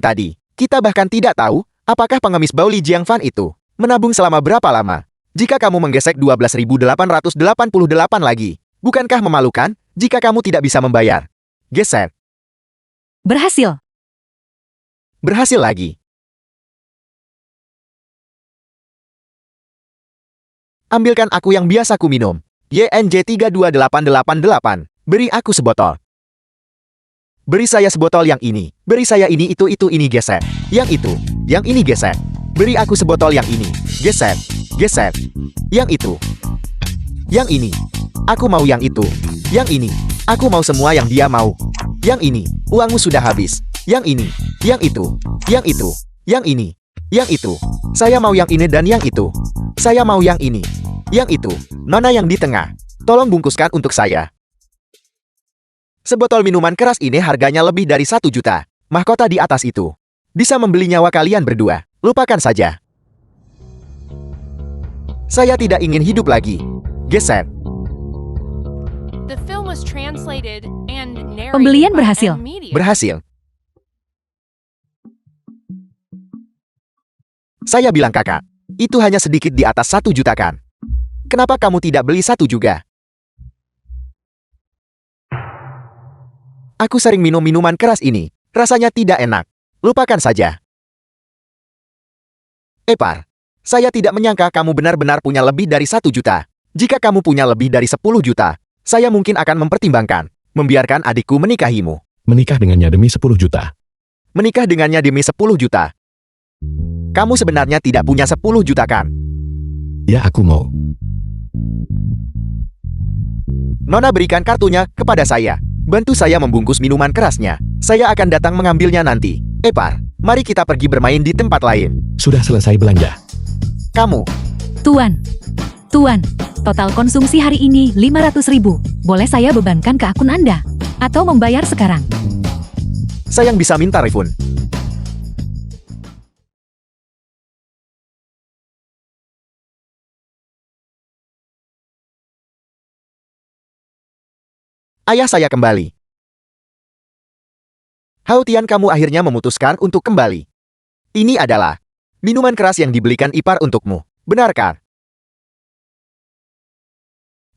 tadi. Kita bahkan tidak tahu, apakah pengemis bau Li Jiangfan itu menabung selama berapa lama. Jika kamu menggesek 12.888 lagi, bukankah memalukan jika kamu tidak bisa membayar? Geser. Berhasil. Berhasil lagi. Ambilkan aku yang biasa ku minum. YNJ 32888. Beri aku sebotol. Beri saya sebotol yang ini. Beri saya ini ini geser. Yang itu. Yang ini geser. Beri aku sebotol yang ini. Geser. Geser. Yang itu. Yang ini. Aku mau yang itu. Yang ini. Aku mau semua yang dia mau. Yang ini. Uangmu sudah habis. Yang ini. Yang itu. Yang itu. Yang ini. Yang itu. Saya mau yang ini dan yang itu. Saya mau yang ini. Yang itu. Nona yang di tengah. Tolong bungkuskan untuk saya. Sebotol minuman keras ini harganya lebih dari 1 juta. Mahkota di atas itu bisa membeli nyawa kalian berdua. Lupakan saja. Saya tidak ingin hidup lagi. Geser. The film was translated and narrated Pembelian by berhasil. M-Media. Berhasil. Saya bilang kakak, itu hanya sedikit di atas 1 juta kan? Kenapa kamu tidak beli 1 juga? Aku sering minum minuman keras ini. Rasanya tidak enak. Lupakan saja. Epar, saya tidak menyangka kamu benar-benar punya lebih dari 1 juta. Jika kamu punya lebih dari 10 juta, saya mungkin akan mempertimbangkan membiarkan adikku menikahimu. Menikah dengannya demi 10 juta. Menikah dengannya demi 10 juta. Kamu sebenarnya tidak punya 10 juta kan? Ya aku mau. Nona berikan kartunya kepada saya. Bantu saya membungkus minuman kerasnya. Saya akan datang mengambilnya nanti. Epar, mari kita pergi bermain di tempat lain. Sudah selesai belanja. Tuan. Kamu, Tuan. Total konsumsi hari ini 500.000. Boleh saya bebankan ke akun Anda? Atau membayar sekarang? saya yang bisa minta refund. Ayah saya kembali. Hautian, kamu akhirnya memutuskan untuk kembali. Ini adalah minuman keras yang dibelikan Ipar untukmu. Benarkah?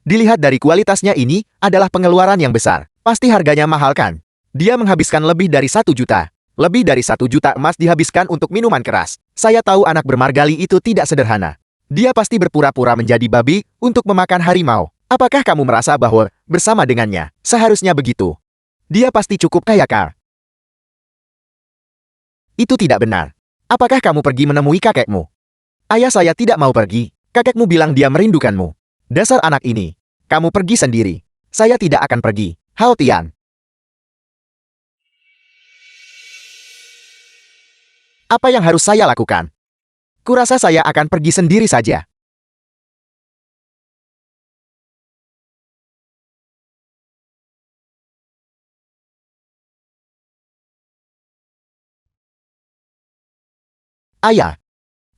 Dilihat dari kualitasnya, ini adalah pengeluaran yang besar. Pasti harganya mahal kan? Dia menghabiskan lebih dari 1 juta. Lebih dari 1 juta emas dihabiskan untuk minuman keras. Saya tahu anak bermargali itu tidak sederhana. Dia pasti berpura-pura menjadi babi untuk memakan harimau. Apakah kamu merasa bahwa bersama dengannya seharusnya begitu? Dia pasti cukup kaya, Kak. Itu tidak benar. Apakah kamu pergi menemui kakekmu? Ayah saya tidak mau pergi. Kakekmu bilang dia merindukanmu. Dasar anak ini. Kamu pergi sendiri. Saya tidak akan pergi. Haotian. Apa yang harus saya lakukan? Kurasa saya akan pergi sendiri saja. Ayah,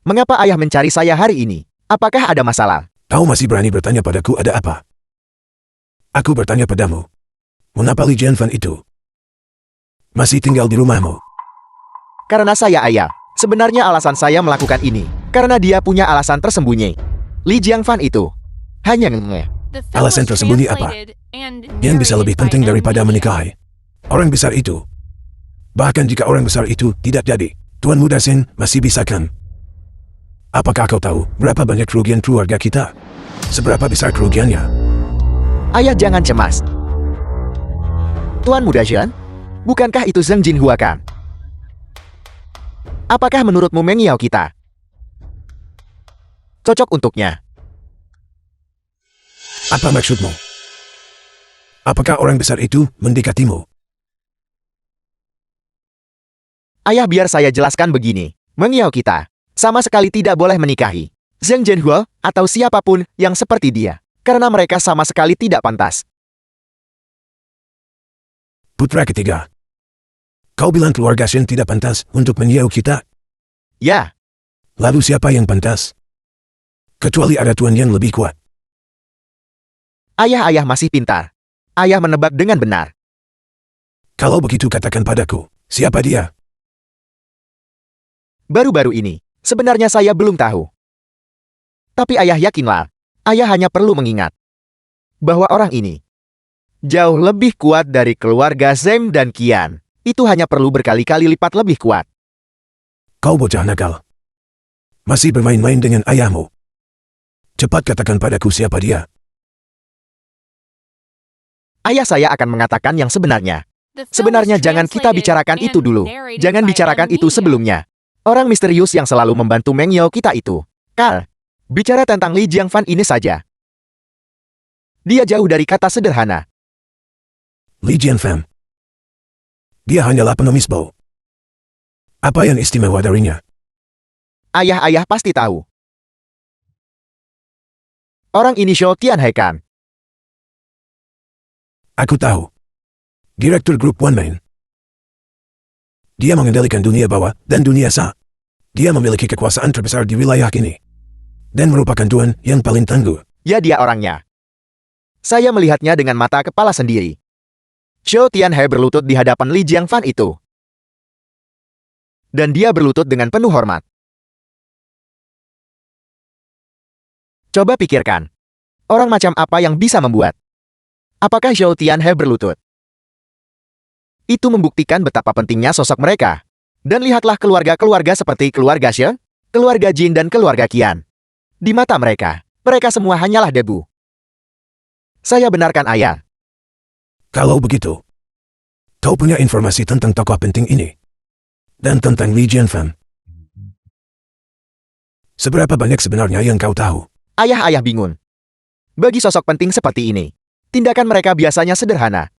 mengapa ayah mencari saya hari ini? Apakah ada masalah? Kau masih berani bertanya padaku ada apa? Aku bertanya padamu. Mengapa Li Jianfan itu masih tinggal di rumahmu? Karena saya, ayah. Sebenarnya alasan saya melakukan ini karena dia punya alasan tersembunyi. Li Jiangfan itu hanya The film Alasan was tersembunyi apa? translated and Yang bisa lebih narrated by penting daripada M-Media. menikahi orang besar itu. Bahkan jika orang besar itu tidak jadi, Tuan Muda Sin masih bisa kan? Apakah kau tahu berapa banyak kerugian keluarga kita? Seberapa besar kerugiannya? Ayah, jangan cemas. Tuan Muda Zhen, bukankah itu Zheng Jinhua kan? Apakah menurutmu Meng Yao kita cocok untuknya? Apa maksudmu? Apakah orang besar itu mendekatimu? Ayah, biar saya jelaskan begini. Meng Yao kita sama sekali tidak boleh menikahi Zheng Jinhua atau siapapun yang seperti dia. Karena mereka sama sekali tidak pantas. Putra ketiga. Kau bilang keluarga Shin tidak pantas untuk menyiau kita. Ya, Lalu siapa yang pantas? Kecuali ada tuan yang lebih kuat. ayah masih pintar. Ayah menebak dengan benar. Kalau begitu katakan padaku, siapa dia? Baru-baru ini, sebenarnya saya belum tahu. Tapi ayah yakinlah, ayah hanya perlu mengingat bahwa orang ini jauh lebih kuat dari keluarga Zem dan Qian. Itu hanya perlu berkali-kali lipat lebih kuat. Kau bocah nakal. Masih bermain-main dengan ayahmu. Cepat katakan padaku siapa dia. Ayah saya akan mengatakan yang sebenarnya. The film Sebenarnya was jangan kita translated bicarakan itu and dulu. narrated Jangan by bicarakan itu Meng Yao. sebelumnya. Orang misterius yang selalu membantu Meng Yao kita itu. Carl, bicara tentang Li Jiangfan ini saja. Dia jauh dari kata sederhana. Li Jianfan. Dia hanyalah pengemis bau. Apa yang istimewa darinya? Ayah pasti tahu. Orang inisial Tianhe kan? Aku tahu. Direktur Grup One Main. Dia mengendalikan dunia bawah dan dunia sa. Dia memiliki kekuasaan terbesar di wilayah ini. Dan merupakan tuan yang paling tangguh. Ya, dia orangnya. Saya melihatnya dengan mata kepala sendiri. Zhou Tianhe berlutut di hadapan Li Jiangfan itu. Dan dia berlutut dengan penuh hormat. Coba pikirkan. Orang macam apa yang bisa membuat? Apakah Zhou Tianhe berlutut? Itu membuktikan betapa pentingnya sosok mereka. Dan lihatlah keluarga-keluarga seperti keluarga Shen, keluarga Jin dan keluarga Qian. Di mata mereka semua hanyalah debu. Saya benarkan ayah. Kalau begitu, kau punya informasi tentang tokoh penting ini. Dan tentang Li Jianfan. Seberapa banyak sebenarnya yang kau tahu? Ayah bingung. Bagi sosok penting seperti ini, tindakan mereka biasanya sederhana.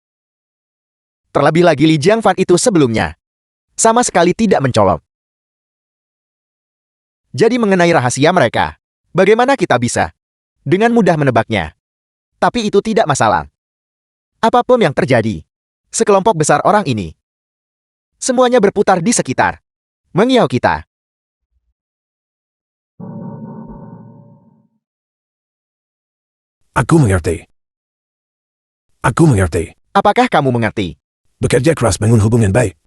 Terlebih lagi Li Jiangfan itu sebelumnya sama sekali tidak mencolok. Jadi mengenai rahasia mereka, bagaimana kita bisa dengan mudah menebaknya? Tapi itu tidak masalah. Apapun yang terjadi, sekelompok besar orang ini semuanya berputar di sekitar Meng Yao kita. Aku mengerti. Aku mengerti. Apakah kamu mengerti? Bekerja keras bangun hubungan baik.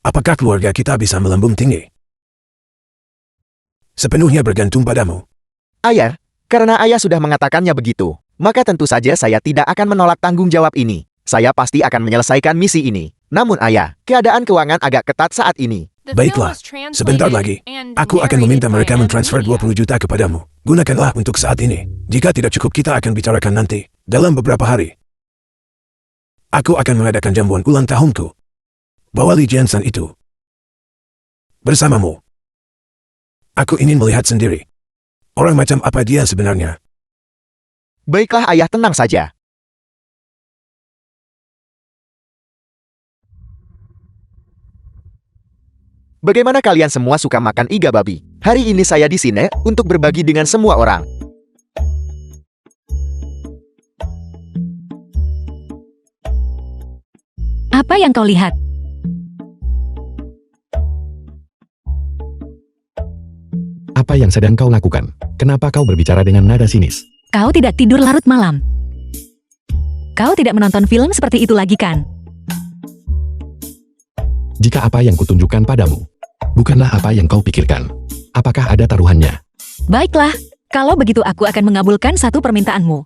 Apakah keluarga kita bisa melambung tinggi? Sepenuhnya bergantung padamu. Ayah, karena ayah sudah mengatakannya begitu, maka tentu saja saya tidak akan menolak tanggung jawab ini. Saya pasti akan menyelesaikan misi ini. Namun ayah, keadaan keuangan agak ketat saat ini. The film Baiklah, was translated sebentar lagi. and Aku akan meminta narrated mereka by mentransfer Meng Yao. 20 juta kepadamu. Gunakanlah untuk saat ini. Jika tidak cukup kita akan bicarakan nanti, dalam beberapa hari. Aku akan mengadakan jamuan ulang tahunku. Bawa Li Jianfan itu bersamamu. Aku ingin melihat sendiri. Orang macam apa dia sebenarnya. Baiklah ayah, tenang saja. Bagaimana kalian semua suka makan iga babi? Hari ini saya di sini untuk berbagi dengan semua orang. Apa yang kau lihat? Apa yang sedang kau lakukan? Kenapa kau berbicara dengan nada sinis? Kau tidak tidur larut malam. Kau tidak menonton film seperti itu lagi kan? Jika apa yang kutunjukkan padamu bukanlah apa yang kau pikirkan, apakah ada taruhannya? Baiklah, kalau begitu aku akan mengabulkan satu permintaanmu.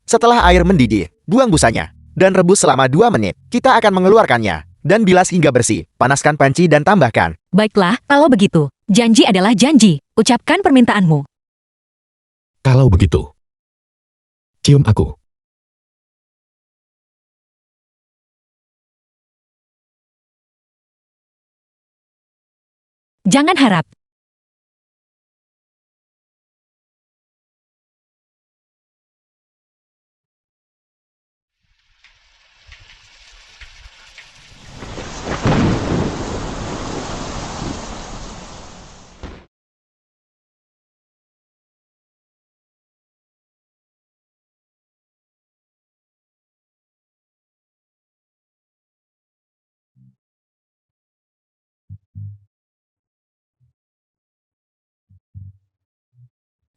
Setelah air mendidih, buang busanya, dan rebus selama 2 menit. Kita akan mengeluarkannya, dan bilas hingga bersih. Panaskan panci dan tambahkan. Baiklah, kalau begitu, janji adalah janji. Ucapkan permintaanmu. Kalau begitu, cium aku. Jangan harap.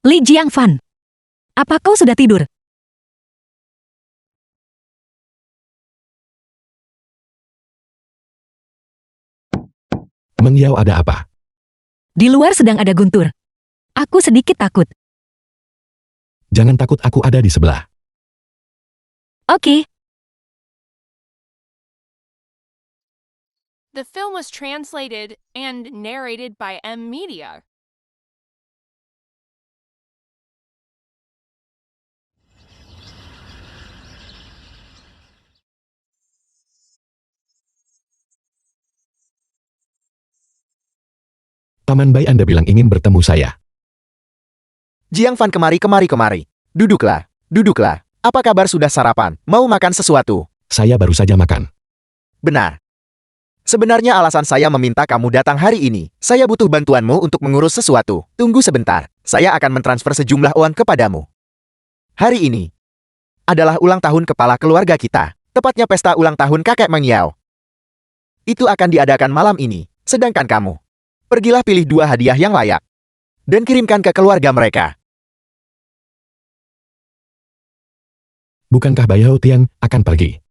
Li Jiangfan. Apa kau sudah tidur? Meng Yao, ada apa? Di luar sedang ada guntur. Aku sedikit takut. Jangan takut, aku ada di sebelah. Oke, The film was translated and narrated by M Media. Paman Bai, Anda bilang ingin bertemu saya. Jiangfan, kemari. Duduklah. Apa kabar, sudah sarapan? Mau makan sesuatu? Saya baru saja makan. Benar. Sebenarnya alasan saya meminta kamu datang hari ini. Saya butuh bantuanmu untuk mengurus sesuatu. Tunggu sebentar. Saya akan mentransfer sejumlah uang kepadamu. Hari ini adalah ulang tahun kepala keluarga kita. Tepatnya pesta ulang tahun kakek Meng Yao. Itu akan diadakan malam ini. Sedangkan kamu, pergilah pilih 2 hadiah yang layak dan kirimkan ke keluarga mereka. Bukankah Bai Hao Tian akan pergi?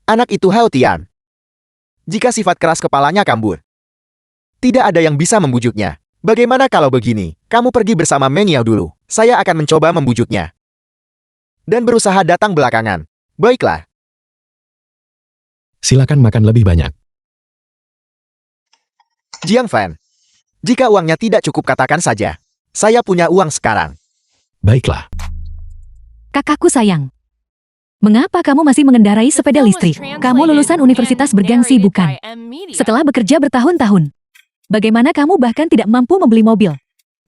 Anak itu Hao Tian. Jika sifat keras kepalanya kambuh, tidak ada yang bisa membujuknya. Bagaimana kalau begini? Kamu pergi bersama Meng Yao dulu. Saya akan mencoba membujuknya. Dan berusaha datang belakangan. Baiklah. Silakan makan lebih banyak. Jiangfan, jika uangnya tidak cukup katakan saja. Saya punya uang sekarang. Baiklah. kakakku sayang. Mengapa kamu masih mengendarai sepeda listrik? Kamu lulusan universitas bergengsi, bukan? Setelah bekerja bertahun-tahun. Bagaimana kamu bahkan tidak mampu membeli mobil?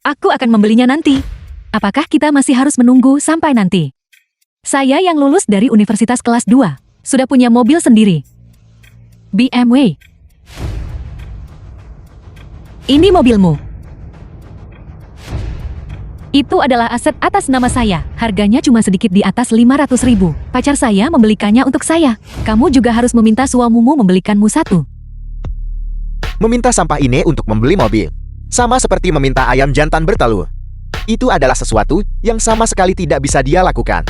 Aku akan membelinya nanti. Apakah kita masih harus menunggu sampai nanti? Saya yang lulus dari universitas kelas 2, sudah punya mobil sendiri. BMW. Ini mobilmu. Itu adalah aset atas nama saya. Harganya cuma sedikit di atas 500.000. Pacar saya membelikannya untuk saya. Kamu juga harus meminta suamimu membelikanmu satu. Meminta sampah ini untuk membeli mobil. Sama seperti meminta ayam jantan bertelur. Itu adalah sesuatu yang sama sekali tidak bisa dia lakukan.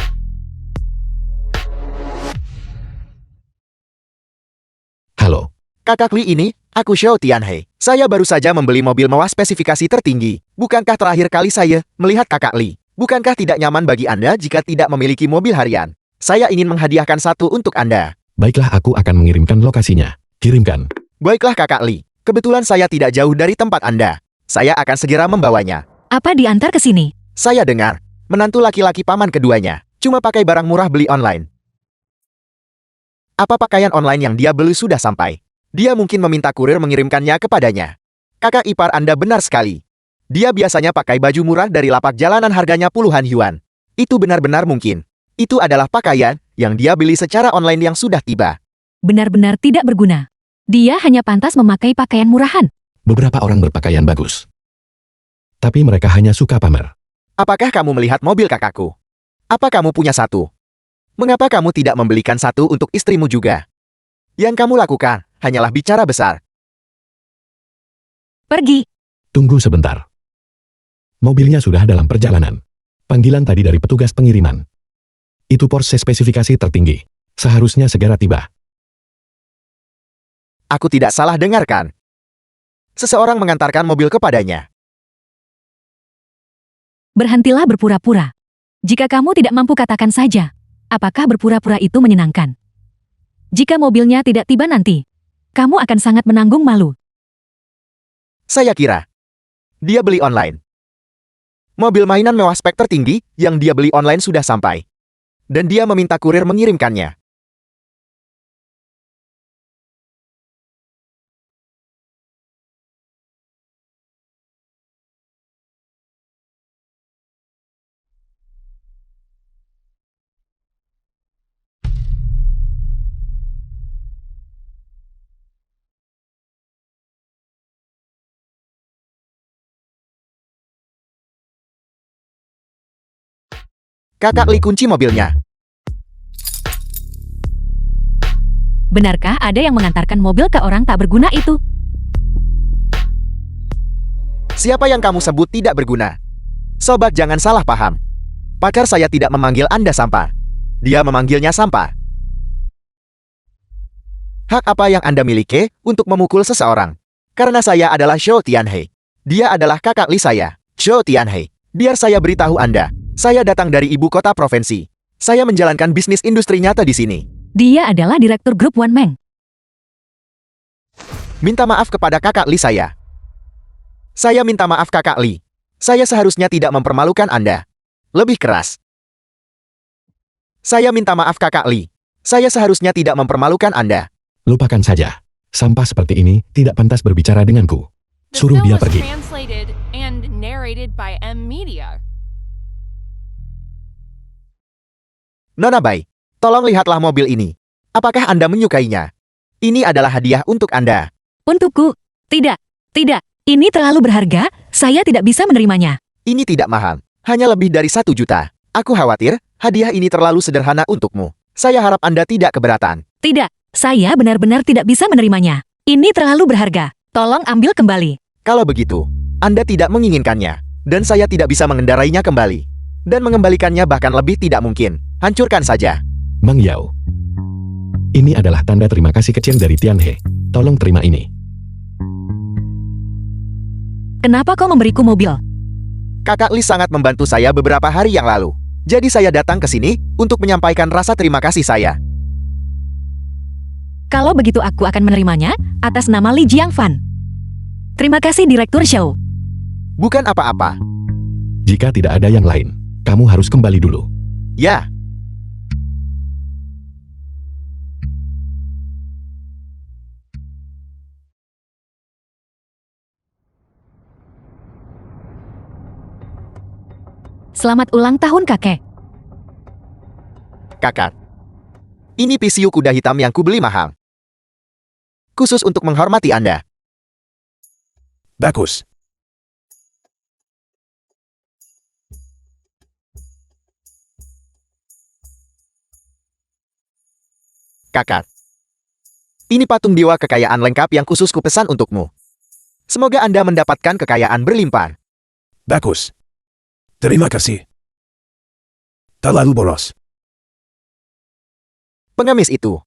Halo. Kakak Li ini, aku Xiao Tianhe. Saya baru saja membeli mobil mewah spesifikasi tertinggi. Bukankah terakhir kali saya melihat kakak Li? Bukankah tidak nyaman bagi Anda jika tidak memiliki mobil harian? Saya ingin menghadiahkan satu untuk Anda. Baiklah, aku akan mengirimkan lokasinya. Kirimkan. Baiklah kakak Li. Kebetulan saya tidak jauh dari tempat Anda. Saya akan segera membawanya. Apa diantar ke sini? Saya dengar, menantu laki-laki paman keduanya cuma pakai barang murah beli online. Apa pakaian online yang dia beli sudah sampai? Dia mungkin meminta kurir mengirimkannya kepadanya. Kakak ipar Anda benar sekali. Dia biasanya pakai baju murah dari lapak jalanan harganya puluhan yuan. Itu benar-benar mungkin. Itu adalah pakaian yang dia beli secara online yang sudah tiba. Benar-benar tidak berguna. Dia hanya pantas memakai pakaian murahan. Beberapa orang berpakaian bagus. Tapi mereka hanya suka pamer. Apakah kamu melihat mobil kakakku? Apa kamu punya satu? Mengapa kamu tidak membelikan satu untuk istrimu juga? Yang kamu lakukan hanyalah bicara besar. Pergi. Tunggu sebentar. Mobilnya sudah dalam perjalanan. Panggilan tadi dari petugas pengiriman. Itu Porsche spesifikasi tertinggi. Seharusnya segera tiba. Aku tidak salah dengarkan. Seseorang mengantarkan mobil kepadanya. Berhentilah berpura-pura. Jika kamu tidak mampu katakan saja, apakah berpura-pura itu menyenangkan? Jika mobilnya tidak tiba nanti, kamu akan sangat menanggung malu. Saya kira dia beli online. Mobil mainan mewah spek tertinggi yang dia beli online sudah sampai. Dan dia meminta kurir mengirimkannya. Kakak Li kunci mobilnya. Benarkah ada yang mengantarkan mobil ke orang tak berguna itu? Siapa yang kamu sebut tidak berguna? Sobat, jangan salah paham. Pakar saya tidak memanggil Anda sampah. Dia memanggilnya sampah. Hak apa yang Anda miliki untuk memukul seseorang? Karena saya adalah Shou Tianhe. Dia adalah kakak Li saya, Shou Tianhe. Biar saya beritahu Anda, saya datang dari ibu kota provinsi. Saya menjalankan bisnis industri nyata di sini. Dia adalah direktur grup One Meng. Minta maaf kepada kakak Li saya. Saya minta maaf kakak Li. Saya seharusnya tidak mempermalukan Anda. Lebih keras. Saya minta maaf kakak Li. Saya seharusnya tidak mempermalukan Anda. Lupakan saja. Sampah seperti ini tidak pantas berbicara denganku. The Suruh film dia was pergi. translated and narrated by M Media. Nona Bai, tolong lihatlah mobil ini. Apakah Anda menyukainya? Ini adalah hadiah untuk Anda. Untukku. Tidak. Tidak. Ini terlalu berharga, saya tidak bisa menerimanya. Ini tidak mahal. Hanya lebih dari 1 juta. Aku khawatir, hadiah ini terlalu sederhana untukmu. Saya harap Anda tidak keberatan. Tidak. Saya benar-benar tidak bisa menerimanya. Ini terlalu berharga. Tolong ambil kembali. Kalau begitu, Anda tidak menginginkannya. Dan saya tidak bisa mengendarainya kembali. Dan mengembalikannya bahkan lebih tidak mungkin. Hancurkan saja. Mang Yao. Ini adalah tanda terima kasih kecil dari Tianhe. Tolong terima ini. Kenapa kau memberiku mobil? Kakak Li sangat membantu saya beberapa hari yang lalu. Jadi saya datang ke sini untuk menyampaikan rasa terima kasih saya. Kalau begitu aku akan menerimanya atas nama Li Jiangfan. Terima kasih Direktur Show. Bukan apa-apa. Jika tidak ada yang lain, kamu harus kembali dulu. Ya. Selamat ulang tahun kakek. Kakak. Ini PCU kuda hitam yang kubeli mahal. Khusus untuk menghormati Anda. Bagus. Kakak. Ini patung dewa kekayaan lengkap yang khusus kupesan untukmu. Semoga Anda mendapatkan kekayaan berlimpah. Bagus. Terima kasih. Terlalu boros. Pengemis itu.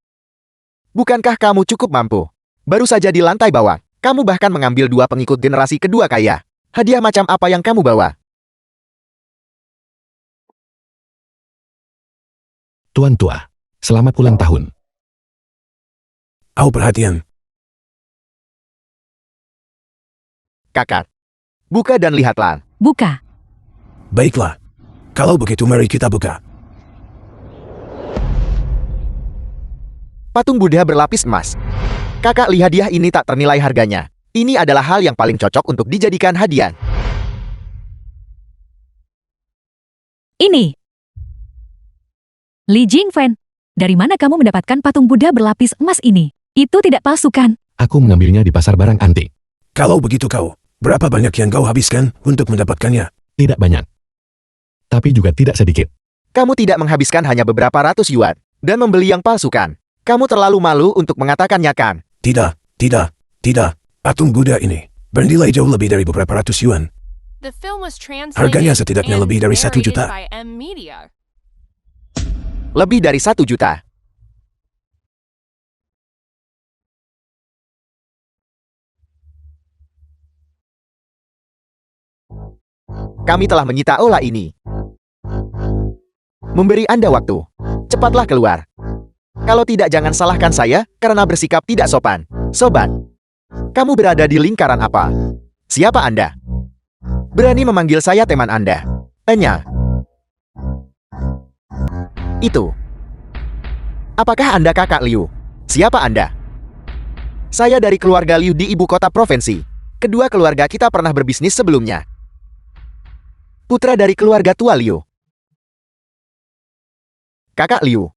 Bukankah kamu cukup mampu? Baru saja di lantai bawah, kamu bahkan mengambil 2 pengikut generasi kedua kaya. Hadiah macam apa yang kamu bawa? Tuan tua, selamat ulang tahun. Au perhatian. Kakak. Buka dan lihatlah. Buka. Baiklah. Kalau begitu mari kita buka. Patung Buddha berlapis emas. Kakak, lihat hadiah ini tak ternilai harganya. Ini adalah hal yang paling cocok untuk dijadikan hadiah. Ini. Li Jingfen, dari mana kamu mendapatkan patung Buddha berlapis emas ini? Itu tidak palsu kan? Aku mengambilnya di pasar barang antik. Kalau begitu kau, berapa banyak yang kau habiskan untuk mendapatkannya? Tidak banyak. Tapi juga tidak sedikit. Kamu tidak menghabiskan hanya beberapa ratus yuan dan membeli yang palsu kan? Kamu terlalu malu untuk mengatakannya kan? Tidak, tidak, tidak. Patung Buddha ini bernilai jauh lebih dari beberapa ratus yuan. The film was translated Harganya setidaknya and lebih dari 1 narrated juta. by M Media. Lebih dari 1 juta. Kami telah menyita olah ini. Memberi Anda waktu. Cepatlah keluar. Kalau tidak, jangan salahkan saya karena bersikap tidak sopan. Sobat, kamu berada di lingkaran apa? Siapa Anda? Berani memanggil saya teman Anda? Enya. Itu. Apakah Anda kakak Liu? Siapa Anda? Saya dari keluarga Liu di ibu kota provinsi. Kedua keluarga kita pernah berbisnis sebelumnya. Putra dari keluarga tua Liu. Kakak Liu,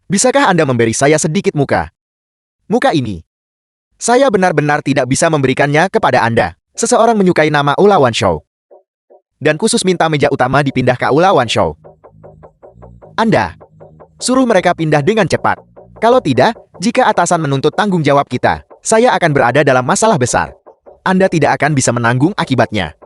bisakah Anda memberi saya sedikit muka? Muka ini. Saya benar-benar tidak bisa memberikannya kepada Anda. Seseorang menyukai nama Ulawan Show. Dan khusus minta meja utama dipindah ke Ulawan Show. Anda, suruh mereka pindah dengan cepat. Kalau tidak, jika atasan menuntut tanggung jawab kita, saya akan berada dalam masalah besar. Anda tidak akan bisa menanggung akibatnya.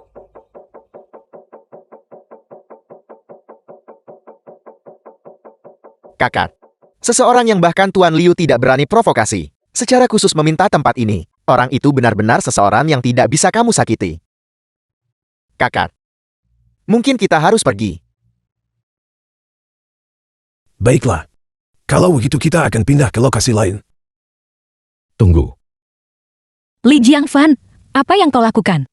Kakak. Seseorang yang bahkan Tuan Liu tidak berani provokasi. Secara khusus meminta tempat ini. Orang itu benar-benar seseorang yang tidak bisa kamu sakiti. Kakak. Mungkin kita harus pergi. Baiklah. Kalau begitu kita akan pindah ke lokasi lain. Tunggu. Li Jiangfan, apa yang kau lakukan?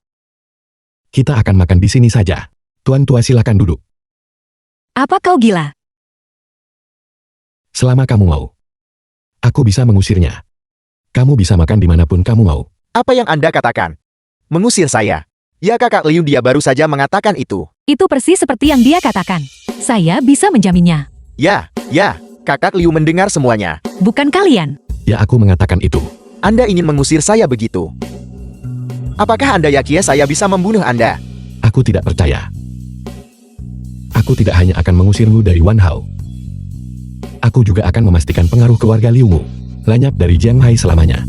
Kita akan makan di sini saja. Tuan tua silakan duduk. Apa kau gila? Selama kamu mau. Aku bisa mengusirnya. Kamu bisa makan dimanapun kamu mau. Apa yang Anda katakan? Mengusir saya. Ya Kakak Liu, dia baru saja mengatakan itu. Itu persis seperti yang dia katakan. Saya bisa menjaminnya. Ya, Kakak Liu mendengar semuanya. Bukan kalian. Ya aku mengatakan itu. Anda ingin mengusir saya begitu? Apakah Anda yakin saya bisa membunuh Anda? Aku tidak percaya. Aku tidak hanya akan mengusirmu dari Wan Hao. Aku juga akan memastikan pengaruh keluarga Liumu lenyap dari Jiang Hai selamanya.